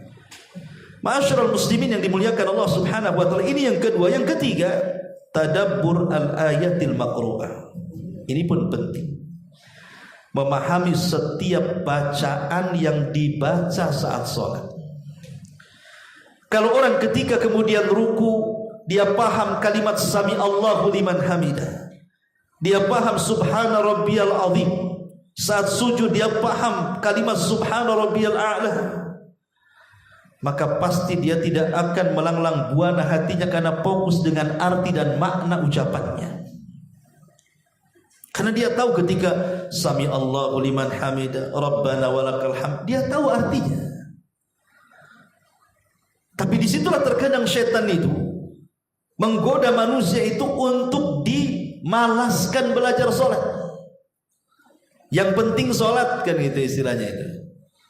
Ma'asyiral muslimin yang dimuliakan Allah Subhanahu wa taala. Ini yang kedua. Yang ketiga, tadabbur al-ayatil maqru'ah. Ini pun penting. Memahami setiap bacaan yang dibaca saat sholat. Kalau orang ketika kemudian ruku, dia paham kalimat sami Allahu liman hamidah, dia paham subhana rabbiyal azim. Saat sujud dia paham kalimat subhana rabbiyal a'la, maka pasti dia tidak akan melanglang buana hatinya karena fokus dengan arti dan makna ucapannya. Karena dia tahu ketika sami Allahu liman hamidah rabbana walakal hamd, dia tahu artinya. Tapi disitulah terkadang syaitan itu menggoda manusia itu untuk dimalaskan belajar sholat. Yang penting sholat, kan itu istilahnya itu.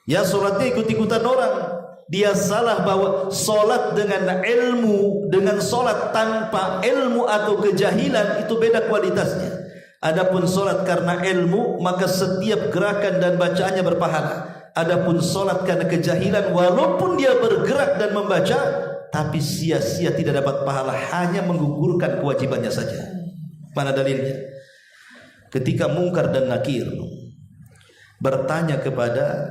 Ya sholatnya ikut-ikutan orang. Dia salah bahwa sholat dengan ilmu, dengan sholat tanpa ilmu atau kejahilan itu beda kualitasnya. Adapun sholat karena ilmu, maka setiap gerakan dan bacaannya berpahala. Adapun sholat karena kejahilan, walaupun dia bergerak dan membaca, tapi sia-sia, tidak dapat pahala, hanya menggugurkan kewajibannya saja. Mana dalilnya? Ketika Munkar dan Nakir bertanya kepada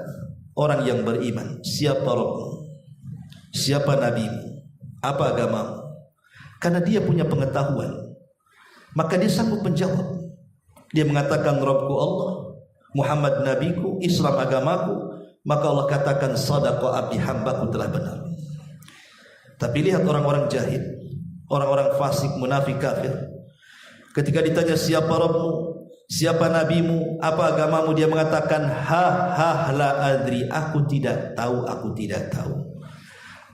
orang yang beriman, siapa Rabbmu? Siapa Nabimu? Apa agamamu? Karena dia punya pengetahuan, maka dia sanggup menjawab. Dia mengatakan Rabbku Allah, Muhammad Nabiku, Islam agamaku. Maka Allah katakan sadaqa abdi, hambaku telah benar. Tapi lihat orang-orang jahil, orang-orang fasik, munafik, kafir, ketika ditanya siapa Rabbmu, siapa nabimu, apa agamamu, dia mengatakan la adri, aku tidak tahu, aku tidak tahu.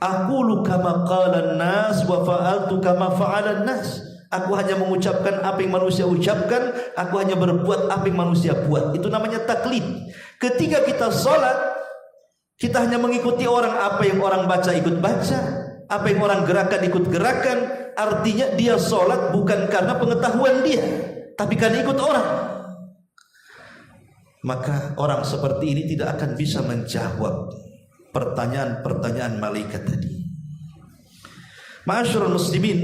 Aqulu kama qalan nas wa fa'altu kama fa'alan nas. Aku hanya mengucapkan apa yang manusia ucapkan, aku hanya berbuat apa yang manusia buat. Itu namanya taklid. Ketika kita sholat, kita hanya mengikuti orang, apa yang orang baca ikut baca, apa yang orang gerakan ikut gerakan. Artinya dia sholat bukan karena pengetahuan dia, tapi karena ikut orang. Maka orang seperti ini tidak akan bisa menjawab pertanyaan-pertanyaan malaikat tadi. Ma'asyiral muslimin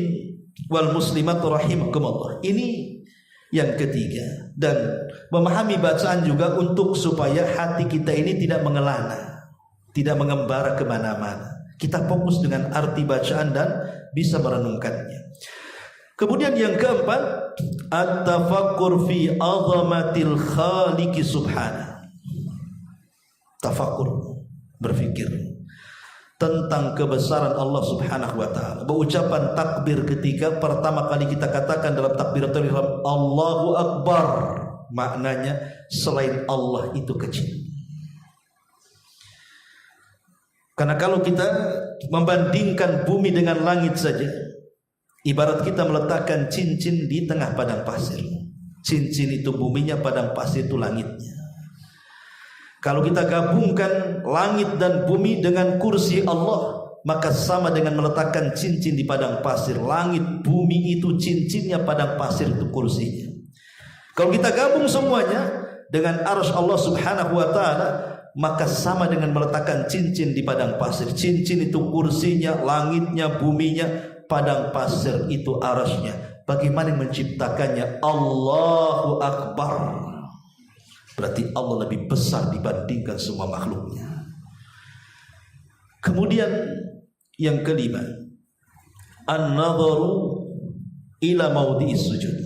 wal muslimat rahimakumullah. Ini yang ketiga. Dan memahami bacaan juga untuk supaya hati kita ini tidak mengelana, tidak mengembara kemana-mana. Kita fokus dengan arti bacaan dan bisa merenungkannya. Kemudian yang keempat, at-tafakkur fi azamatil khaliqi subhanahu. Tafakkur, berfikir tentang kebesaran Allah subhanahu wa ta'ala. Berucapan takbir ketika pertama kali kita katakan dalam takbiratul ihram Allahu Akbar, maknanya selain Allah itu kecil. Karena kalau kita membandingkan bumi dengan langit saja, ibarat kita meletakkan cincin di tengah padang pasir. Cincin itu buminya, padang pasir itu langitnya. Kalau kita gabungkan langit dan bumi dengan kursi Allah, maka sama dengan meletakkan cincin di padang pasir. Langit, bumi itu cincinnya, padang pasir itu kursinya. Kalau kita gabung semuanya dengan arsy Allah subhanahu wa ta'ala, maka sama dengan meletakkan cincin di padang pasir. Cincin itu kursinya, langitnya, buminya, padang pasir itu arasnya. Bagaimana yang menciptakannya? Allahu Akbar. Berarti Allah lebih besar dibandingkan semua makhluknya. Kemudian yang kelima, an-nadharu ila maudhi'is sujud.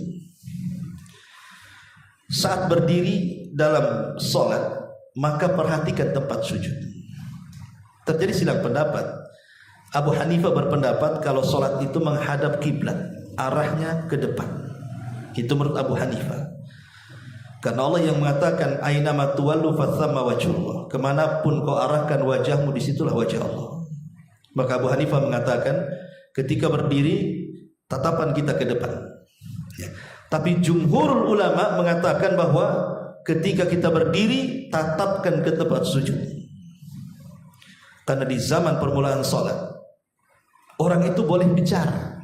Saat berdiri dalam sholat, maka perhatikan tempat sujud. Terjadi silang pendapat. Abu Hanifah berpendapat kalau sholat itu menghadap kiblat, arahnya ke depan. Itu menurut Abu Hanifah. Karena Allah yang mengatakan aina matuwallu fathamma wajhullah. Kemanapun kau arahkan wajahmu, disitulah wajah Allah. Maka Abu Hanifah mengatakan ketika berdiri tatapan kita ke depan. Ya. Tapi jumhurul ulama mengatakan bahwa ketika kita berdiri tatapkan ke tempat sujud. Karena di zaman permulaan sholat, orang itu boleh bicara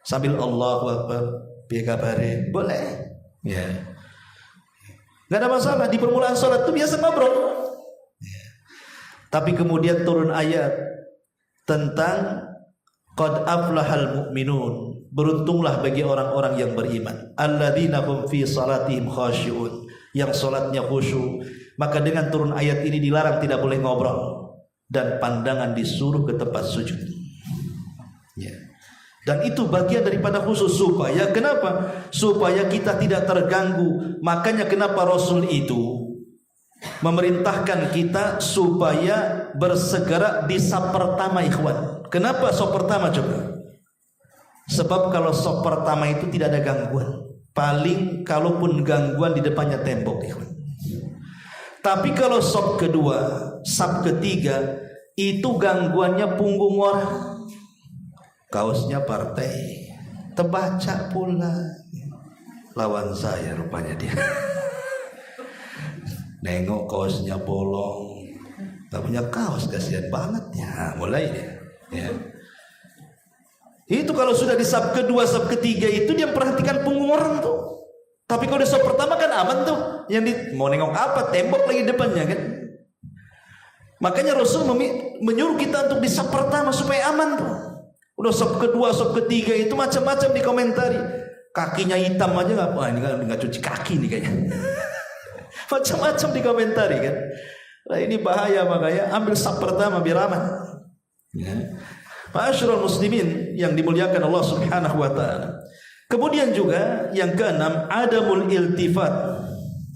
sambil Allahu Akbar, piye kabare, boleh. Ya. Gak ada masalah, di permulaan sholat itu biasa ngobrol. Ya. Tapi kemudian turun ayat tentang qad aflahal mu'minun, beruntunglah bagi orang-orang yang beriman, alladzina hum fi salatihim khashi'un, yang salatnya khusyuk. Maka dengan turun ayat ini dilarang tidak boleh ngobrol dan pandangan disuruh ke tempat sujud. Ya. Dan itu bagian daripada khusus, supaya kenapa? Supaya kita tidak terganggu. Makanya kenapa Rasul itu memerintahkan kita supaya bersegera di saf pertama, ikhwan. Kenapa saf pertama coba? Sebab kalau saf pertama itu tidak ada gangguan. Paling kalaupun gangguan di depannya tembok, ikhwan. Tapi kalau saf kedua, saf ketiga, itu gangguannya punggung orang. Kaosnya partai, terbaca pula. Lawan saya rupanya dia. Nengok kaosnya bolong, tak punya kaos, kasihan banget ya. Mulai dia. Ya. Itu kalau sudah di saf kedua, saf ketiga itu dia perhatikan punggung orang tuh. Tapi kalau di saf pertama kan aman tuh. Yang mau nengok apa? Tembok lagi depannya kan. Makanya Rasul menyuruh kita untuk di saf pertama supaya aman tuh. Udah saf kedua, saf ketiga itu macam-macam dikomentari. Kakinya hitam aja nggak? Wah, ini kan nggak cuci kaki nih kayaknya. Macam-macam dikomentari kan. Nah, ini bahaya, makanya ambil saf pertama biar aman. Ya. Ma'asyiral muslimin yang dimuliakan Allah Subhanahu wa taala. Kemudian juga yang keenam, adamul iltifat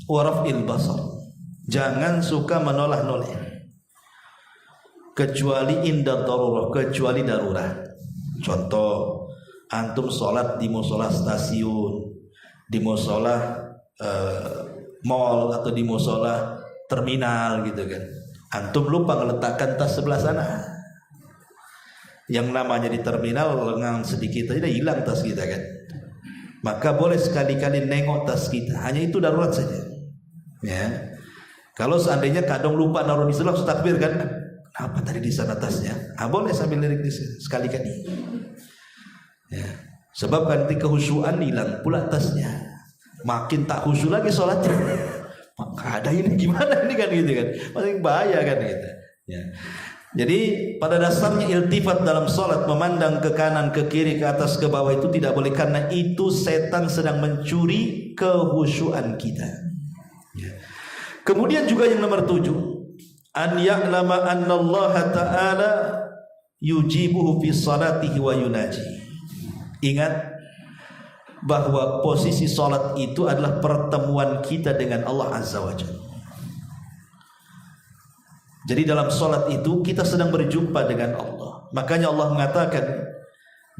wa raf'il basar. Jangan suka menoleh-noleh. Kecuali inda darurah, kecuali darurat. Contoh, antum sholat di musola stasiun, di musola mall atau di musola terminal gitu kan. Antum lupa meletakkan tas sebelah sana. Yang namanya di terminal lengang sedikit aja hilang tas kita kan. Maka boleh sekali-kali nengok tas kita. Hanya itu darurat saja. Ya. Kalau seandainya kadang lupa naruh di sana, takbir kan. Apa tadi di sana tasnya? Boleh sambil lirik di sekali-kali. Ya. Sebab nanti kehusuan hilang pula tasnya. Makin tak khusyuk lagi sholatnya. Maka ada ini gimana ini kan gitu kan. Makin bahaya kan gitu. Ya. Jadi pada dasarnya iltifat dalam sholat, memandang ke kanan, ke kiri, ke atas, ke bawah itu tidak boleh, karena itu setan sedang mencuri kehusyuan kita. Ya. Kemudian juga yang nomor 7, an ya'lama anna Allah Ta'ala yujibuhu fi salatihi wa yunaji. Ingat bahwa posisi salat itu adalah pertemuan kita dengan Allah Azza wa Jalla. Jadi dalam salat itu kita sedang berjumpa dengan Allah. Makanya Allah mengatakan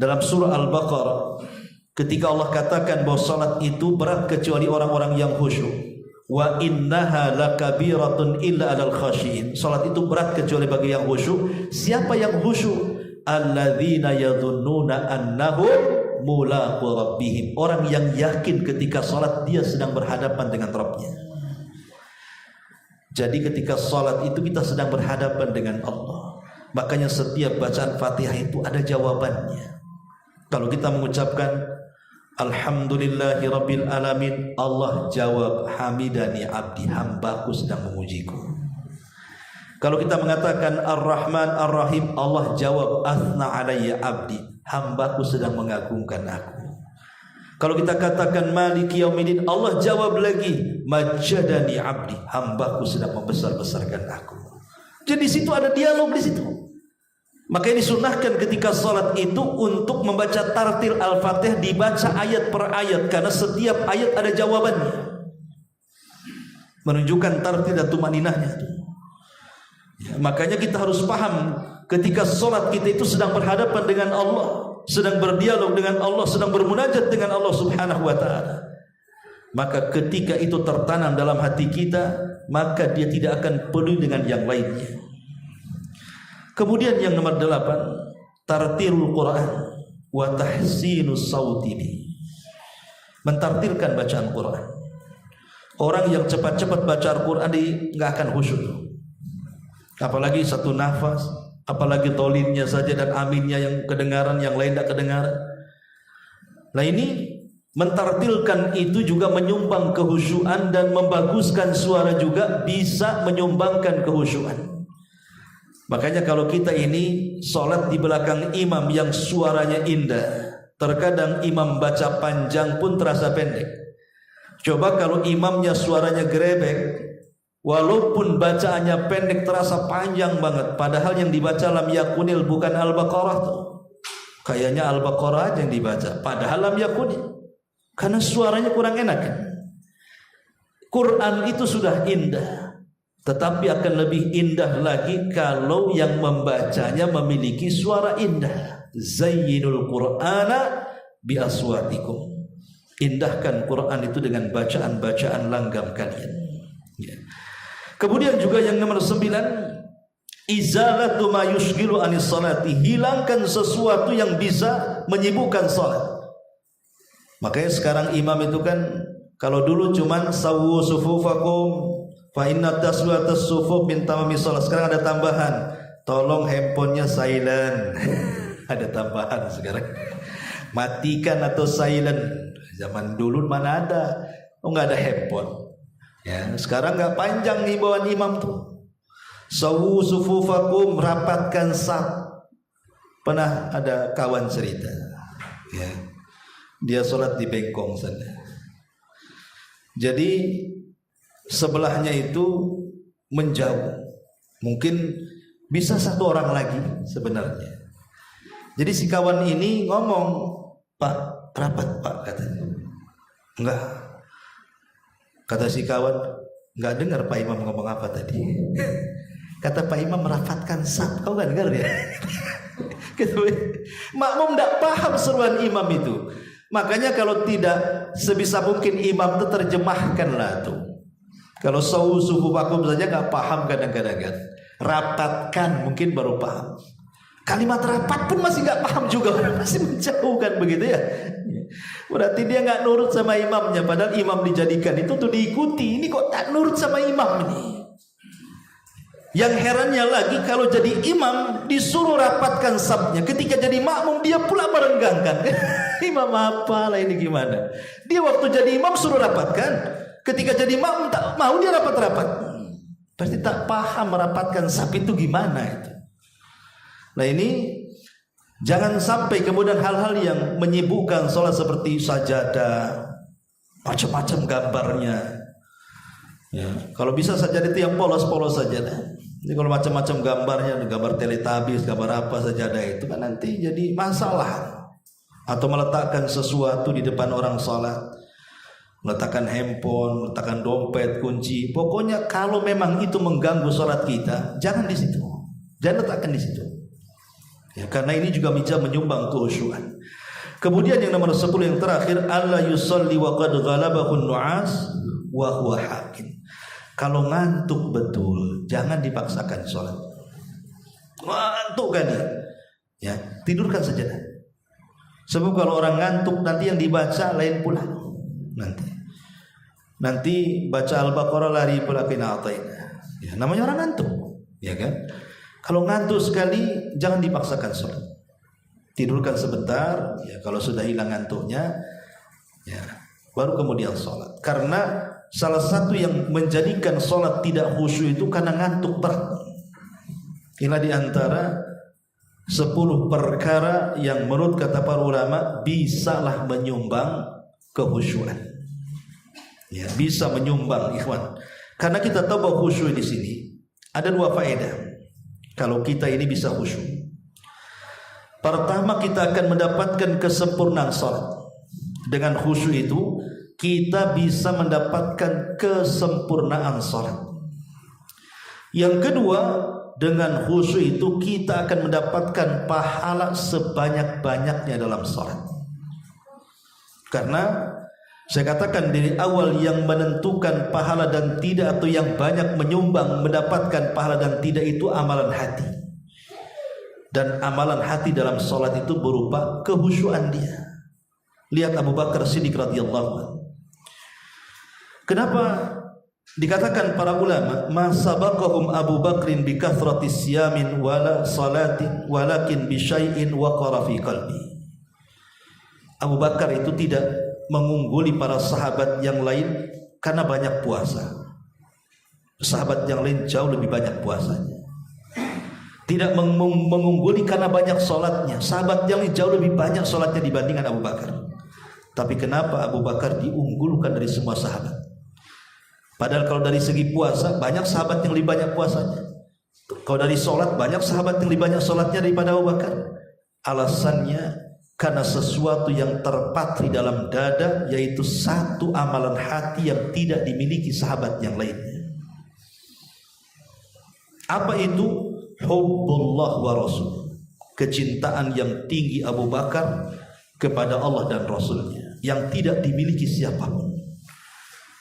dalam surah Al-Baqarah, ketika Allah katakan bahwa salat itu berat kecuali orang-orang yang khusyuk. Wa innaha lakabiratun illa 'alal khashiin. Salat itu berat kecuali bagi yang khusyuk. Siapa yang khusyuk? Alladzina yadhunnuna annahum mulaqu rabbihim. Orang yang yakin ketika salat dia sedang berhadapan dengan Rabbnya. Jadi ketika salat itu kita sedang berhadapan dengan Allah. Makanya setiap bacaan Fatihah itu ada jawabannya. Kalau kita mengucapkan Alhamdulillahi Rabbil Alamin, Allah jawab hamidani abdi, hambaku sedang memujiku. Kalau kita mengatakan Ar-Rahman Ar-Rahim, Allah jawab athna alayya abdi, hambaku sedang mengagungkan aku. Kalau kita katakan Maliki Yaumiddin, Allah jawab lagi majadani abdi, hambaku sedang membesar-besarkan aku. Jadi di situ ada dialog di situ. Maka disunahkan ketika salat itu untuk membaca tartil Al-Fatihah, dibaca ayat per ayat, karena setiap ayat ada jawabannya. Menunjukkan tartil dan tumaninahnya. Ya, makanya kita harus paham ketika salat kita itu sedang berhadapan dengan Allah, sedang berdialog dengan Allah, sedang bermunajat dengan Allah Subhanahu wa taala. Maka ketika itu tertanam dalam hati kita, maka dia tidak akan peduli dengan yang lainnya. Kemudian yang nomor 8, tartilul Quran wa tahsinus sauti. Mentartilkan bacaan Quran. Orang yang cepat-cepat baca Al-Quran nggak akan khusyuk. Apalagi satu nafas, apalagi tolinnya saja dan aminnya yang kedengaran, yang lain tidak kedengaran. Nah ini mentartilkan itu juga menyumbang kehusyuan, dan membaguskan suara juga bisa menyumbangkan kehusyuan. Makanya kalau kita ini sholat di belakang imam yang suaranya indah, Terkadang imam baca panjang pun terasa pendek. Coba kalau imamnya suaranya gerebek, walaupun bacaannya pendek terasa panjang banget. Padahal yang dibaca lam yakunil bukan Al-Baqarah tuh. Kayaknya Al-Baqarah aja yang dibaca, padahal lam yakunil. Karena suaranya kurang enak kan? Quran itu sudah indah, tetapi akan lebih indah lagi kalau yang membacanya memiliki suara indah. Zayyinul Qur'ana bi aswatikum. Indahkan Quran itu dengan bacaan-bacaan langgam kalian. Ya. Kemudian juga yang nomor 9, izalatu ma yushghilu anis salati. Hilangkan sesuatu yang bisa menyibukkan salat. Makanya sekarang imam itu kan, kalau dulu cuman sawu sufufakum fa inna taswiyatas sufuf min tamami shalah. Sekarang ada tambahan, tolong handphonenya silent. Ada tambahan sekarang, matikan atau silent. Zaman dulu mana ada, nggak ada handphone. Ya, sekarang nggak panjang nih bawaan imam tuh. Sawu sufufakum, rapatkan saf. Pernah ada kawan cerita, ya, dia sholat di bengkong sana. Jadi sebelahnya itu menjauh, mungkin bisa satu orang lagi sebenarnya. Jadi si kawan ini ngomong, Pak, rapat Pak, katanya. Enggak. Kata si kawan, enggak dengar Pak Imam ngomong apa tadi. Kata Pak Imam, merapatkan saf. Kau enggak dengar ya? Makmum enggak paham seruan imam itu. Makanya kalau tidak, sebisa mungkin imam itu terjemahkanlah tuh. Kalau sufufakum saja enggak paham kadang-kadang kan. Rapatkan mungkin baru paham. Kalimat rapat pun masih nggak paham juga, masih menjauhkan begitu ya. Berarti dia nggak nurut sama imamnya, padahal imam dijadikan itu tuh diikuti. Ini kok tak nurut sama imam ini. Yang herannya lagi kalau jadi imam disuruh rapatkan safnya, ketika jadi makmum dia pula merenggangkan. Imam apa lah ini gimana? Dia waktu jadi imam suruh rapatkan, ketika jadi makmum tak mau dia rapat-rapat. Pasti tak paham merapatkan saf itu gimana itu. Nah ini jangan sampai kemudian hal-hal yang menyibukkan sholat seperti sajadah, macam-macam gambarnya. Ya, kalau bisa sajadah itu yang polos-polos saja. Jadi kalau macam-macam gambarnya, gambar teletabis, gambar apa sajadah itu kan nanti jadi masalah. Atau meletakkan sesuatu di depan orang sholat, meletakkan handphone, meletakkan dompet, kunci. Pokoknya kalau memang itu mengganggu sholat kita, jangan di situ, jangan letakkan di situ. Ya, karena ini juga bisa menyumbang kekhusyuan. Kemudian yang nomor 10 yang terakhir, alla yusalli wa qad ghalabahu nu'as wa huwa hakin. Kalau ngantuk betul, jangan dipaksakan sholat. Ngantuk kan ya, tidurkan saja. Sebab kalau orang ngantuk nanti yang dibaca lain pula. Nanti baca Al-Baqarah lari pula kena ataina. Ya, namanya orang ngantuk, ya kan? Kalau ngantuk sekali jangan dipaksakan sholat. Tidurkan sebentar, ya, kalau sudah hilang ngantuknya, ya, baru kemudian sholat. Karena salah satu yang menjadikan sholat tidak khusyuk itu karena ngantuk berat. Inilah diantara 10 perkara yang menurut kata para ulama bisalah menyumbang kekhusyuan. Ya, bisa menyumbang ikhwan. Karena kita tahu bahwa khusyuk di sini ada 2 faedah. Kalau kita ini bisa khusyuk, pertama kita akan mendapatkan kesempurnaan sholat. Dengan khusyuk itu kita bisa mendapatkan kesempurnaan sholat. Yang kedua, dengan khusyuk itu kita akan mendapatkan pahala sebanyak-banyaknya dalam sholat. Karena saya katakan dari awal, yang menentukan pahala dan tidak, atau yang banyak menyumbang mendapatkan pahala dan tidak, itu amalan hati. Dan amalan hati dalam sholat itu berupa kehusyuan dia. Lihat Abu Bakar Siddiq radhiyallahu anhu. Kenapa dikatakan para ulama, ma sabaqahum Abu Bakrin bi kathratis siyamin wala salatin walakin bi syai'in waqara fi qalbi. Abu Bakar itu tidak mengungguli para sahabat yang lain karena banyak puasa. Sahabat yang lain jauh lebih banyak puasanya. Tidak mengungguli karena banyak sholatnya. Sahabat yang jauh lebih banyak sholatnya dibandingkan Abu Bakar. Tapi kenapa Abu Bakar diunggulkan dari semua sahabat? Padahal kalau dari segi puasa, banyak sahabat yang lebih banyak puasanya. Kalau dari sholat, banyak sahabat yang lebih banyak sholatnya daripada Abu Bakar. Alasannya karena sesuatu yang terpatri dalam dada, yaitu satu amalan hati yang tidak dimiliki sahabat yang lainnya. Apa itu? Hubbullah wa Rasul, kecintaan yang tinggi Abu Bakar kepada Allah dan Rasulnya yang tidak dimiliki siapapun.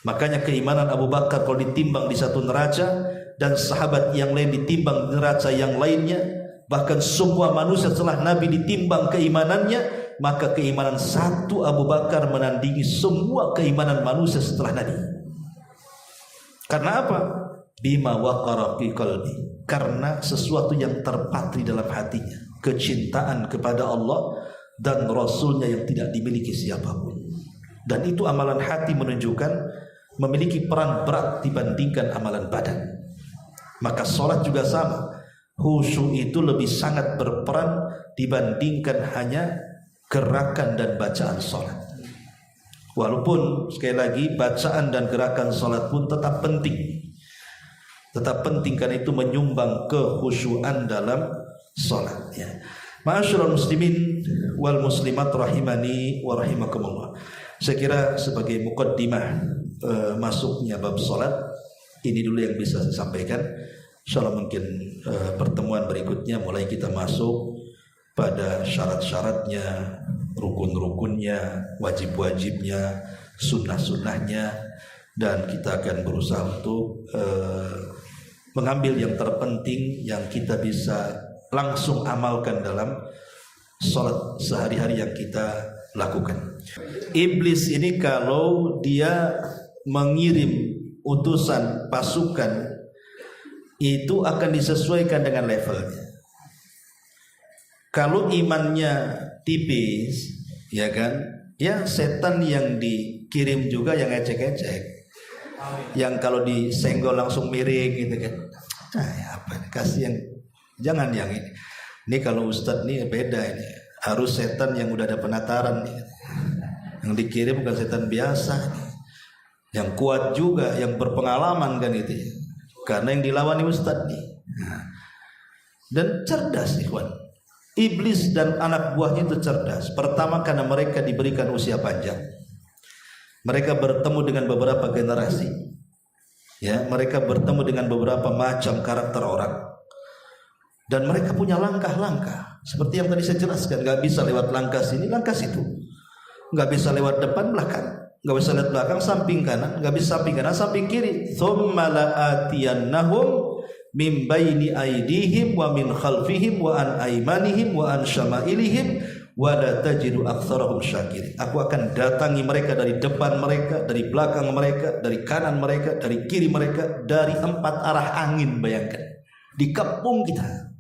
Makanya keimanan Abu Bakar kalau ditimbang di satu neraca dan sahabat yang lain ditimbang di neraca yang lainnya, bahkan semua manusia setelah Nabi ditimbang keimanannya, maka keimanan satu Abu Bakar menandingi semua keimanan manusia setelah Nabi. Karena apa? Bima waqara fi qalbi, karena sesuatu yang terpatri dalam hatinya, kecintaan kepada Allah dan Rasulnya yang tidak dimiliki siapapun. Dan itu amalan hati menunjukkan memiliki peran berat dibandingkan amalan badan. Maka sholat juga sama, khusyuk itu lebih sangat berperan dibandingkan hanya gerakan dan bacaan sholat. Walaupun sekali lagi bacaan dan gerakan sholat pun tetap penting. Tetap penting karena itu menyumbang kekhusyuan dalam salat ya. Ma'asyiral muslimin wal muslimat rahimani wa rahimakumullah. Saya kira sebagai muqaddimah masuknya bab salat ini dulu yang bisa saya sampaikan. Insyaallah mungkin pertemuan berikutnya mulai kita masuk pada syarat-syaratnya, rukun-rukunnya, wajib-wajibnya, sunnah-sunnahnya, dan kita akan berusaha untuk mengambil yang terpenting yang kita bisa langsung amalkan dalam sholat sehari-hari yang kita lakukan. Iblis ini kalau dia mengirim utusan pasukan itu akan disesuaikan dengan levelnya. Kalau imannya tipis, ya kan, ya setan yang dikirim juga yang ecek-ecek. Yang kalau disenggol langsung miring gitu kan. Nah, ya apa nih? Kasihan. Jangan yang ini. Ini kalau ustadz nih beda ini. Harus setan yang udah ada penataran nih. Yang dikirim bukan setan biasa nih. Yang kuat juga, yang berpengalaman kan itu. Karena yang dilawan ustadz nih. Nah. Dan cerdas ikhwan. Iblis dan anak buahnya itu cerdas. Pertama karena mereka diberikan usia panjang. Mereka bertemu dengan beberapa generasi, ya, mereka bertemu dengan beberapa macam karakter orang, dan mereka punya langkah-langkah seperti yang tadi saya jelaskan. Nggak bisa lewat langkah sini, langkah situ, nggak bisa lewat depan belakang, nggak bisa lewat belakang samping kanan, nggak bisa samping kanan samping kiri. Tsumma la'atiyannahum min baini aydihim wa min khalfihim wa an aymanihim wa an syama'ilihim wa la tajidu aktsarahum syakirin. Aku akan datangi mereka dari depan mereka, dari belakang mereka, dari kanan mereka, dari kiri mereka, dari 4 arah angin. Bayangkan dikepung kita.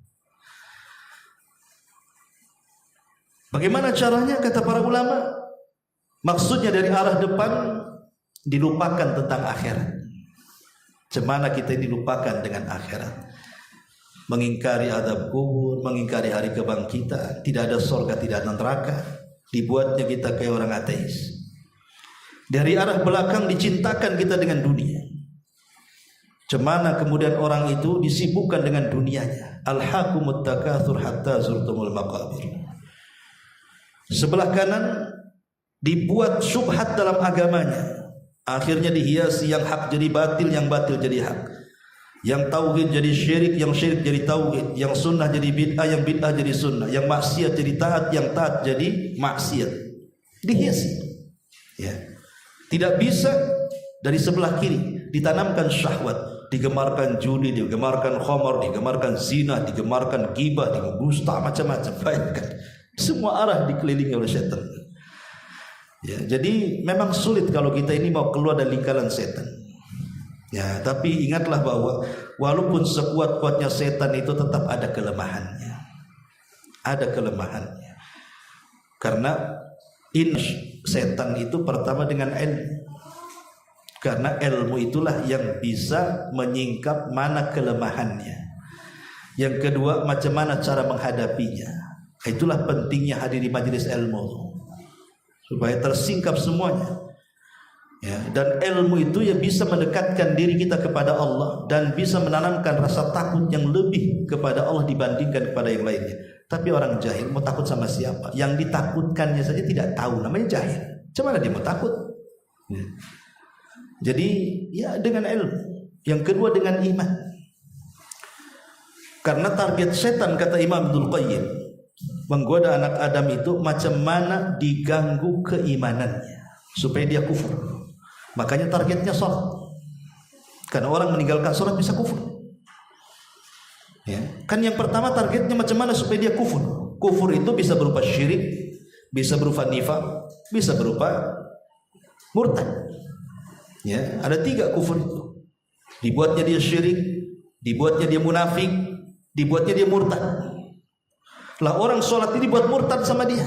Bagaimana caranya? Kata para ulama, maksudnya dari arah depan dilupakan tentang akhirat. Cemana kita dilupakan dengan akhirat, mengingkari azab kubur, mengingkari hari kebangkitan, tidak ada surga, tidak ada neraka, dibuatnya kita kayak orang ateis. Dari arah belakang dicintakan kita dengan dunia. Cemana kemudian orang itu disibukkan dengan dunianya. Alhaqumut takatsur hatta zurtumul maqabir. Sebelah kanan dibuat syubhat dalam agamanya. Akhirnya dihiasi yang hak jadi batil, yang batil jadi hak. Yang tauhid jadi syirik, yang syirik jadi tauhid, yang sunnah jadi bid'ah, yang bid'ah jadi sunnah, yang maksiat jadi taat, yang taat jadi maksiat. Dihiasi. Ya. Tidak bisa dari sebelah kiri ditanamkan syahwat, digemarkan judi, digemarkan khamar, digemarkan zina, digemarkan ghibah, digemarkan macam-macam. Bayangkan. Semua arah dikelilingi oleh setan. Ya, jadi memang sulit kalau kita ini mau keluar dari lingkaran setan. Ya, tapi ingatlah bahwa walaupun sekuat-kuatnya setan itu tetap ada kelemahannya. Ada kelemahannya. Karena setan itu pertama dengan ilmu. Karena ilmu itulah yang bisa menyingkap mana kelemahannya. Yang kedua, macam mana cara menghadapinya. Itulah pentingnya hadir di majelis ilmu, supaya tersingkap semuanya. Ya, dan ilmu itu ya bisa mendekatkan diri kita kepada Allah dan bisa menanamkan rasa takut yang lebih kepada Allah dibandingkan kepada yang lainnya. Tapi orang jahil mau takut sama siapa? Yang ditakutkannya saja tidak tahu, namanya jahil. Cuma dia mau takut. Ya. Jadi ya dengan ilmu. Yang kedua dengan iman. Karena target setan, kata Imam Ibnul Qayyim, menggoda anak Adam itu macam mana diganggu keimanannya supaya dia kufur. Makanya targetnya sholat. Karena orang meninggalkan sholat bisa kufur. Ya. Kan yang pertama targetnya macam mana supaya dia kufur. Kufur itu bisa berupa syirik, bisa berupa nifaq, bisa berupa murtad. Ya, ada 3 kufur itu. Dibuatnya dia syirik, dibuatnya dia munafik, dibuatnya dia murtad. Lah orang sholat ini buat murtad sama dia.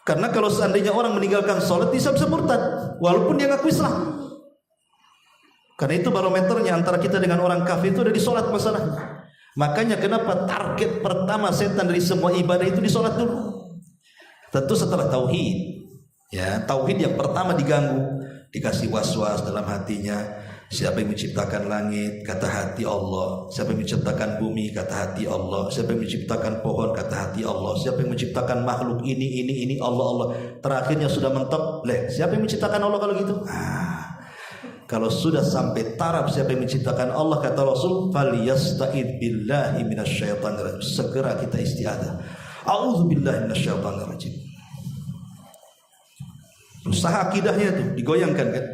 Karena kalau seandainya orang meninggalkan sholat, dia bisa murtad walaupun dia ngaku Islam. Karena itu barometernya antara kita dengan orang kafir itu ada di sholat masalahnya. Makanya kenapa target pertama setan dari semua ibadah itu di sholat dulu. Tentu setelah tauhid. Ya, tauhid yang pertama diganggu, dikasih was-was dalam hatinya. Siapa yang menciptakan langit? Kata hati Allah. Siapa yang menciptakan bumi? Kata hati Allah. Siapa yang menciptakan pohon? Kata hati Allah. Siapa yang menciptakan makhluk ini Allah. Terakhirnya sudah mentok. Siapa yang menciptakan Allah kalau gitu? Kalau sudah sampai taraf siapa yang menciptakan Allah, kata Rasul, falyasta'id billahi minasyaitonir rajim. Segera kita isti'adzah. A'udzubillahi minasyaitonir rajim. Usaha akidahnya itu digoyangkan kan?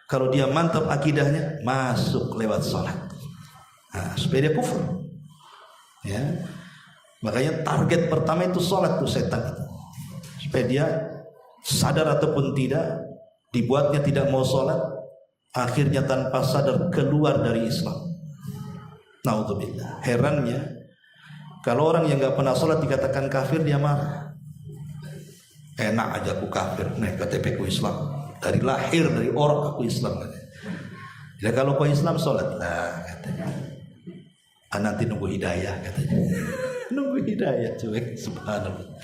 Kalau dia mantap akidahnya, masuk lewat sholat. Supaya dia kufur. Ya. Makanya target pertama itu sholat tuh setan itu. Supaya dia sadar ataupun tidak, dibuatnya tidak mau sholat, akhirnya tanpa sadar keluar dari Islam. Naudzubillah. Herannya, kalau orang yang gak pernah sholat dikatakan kafir, dia marah. Enak aja aku kafir, nih KTP ku Islam. Dari lahir, dari orang aku Islam. Ya kalau kau Islam sholat lah katanya. Nanti nunggu hidayah katanya. Nunggu hidayah cuy, subhanallah.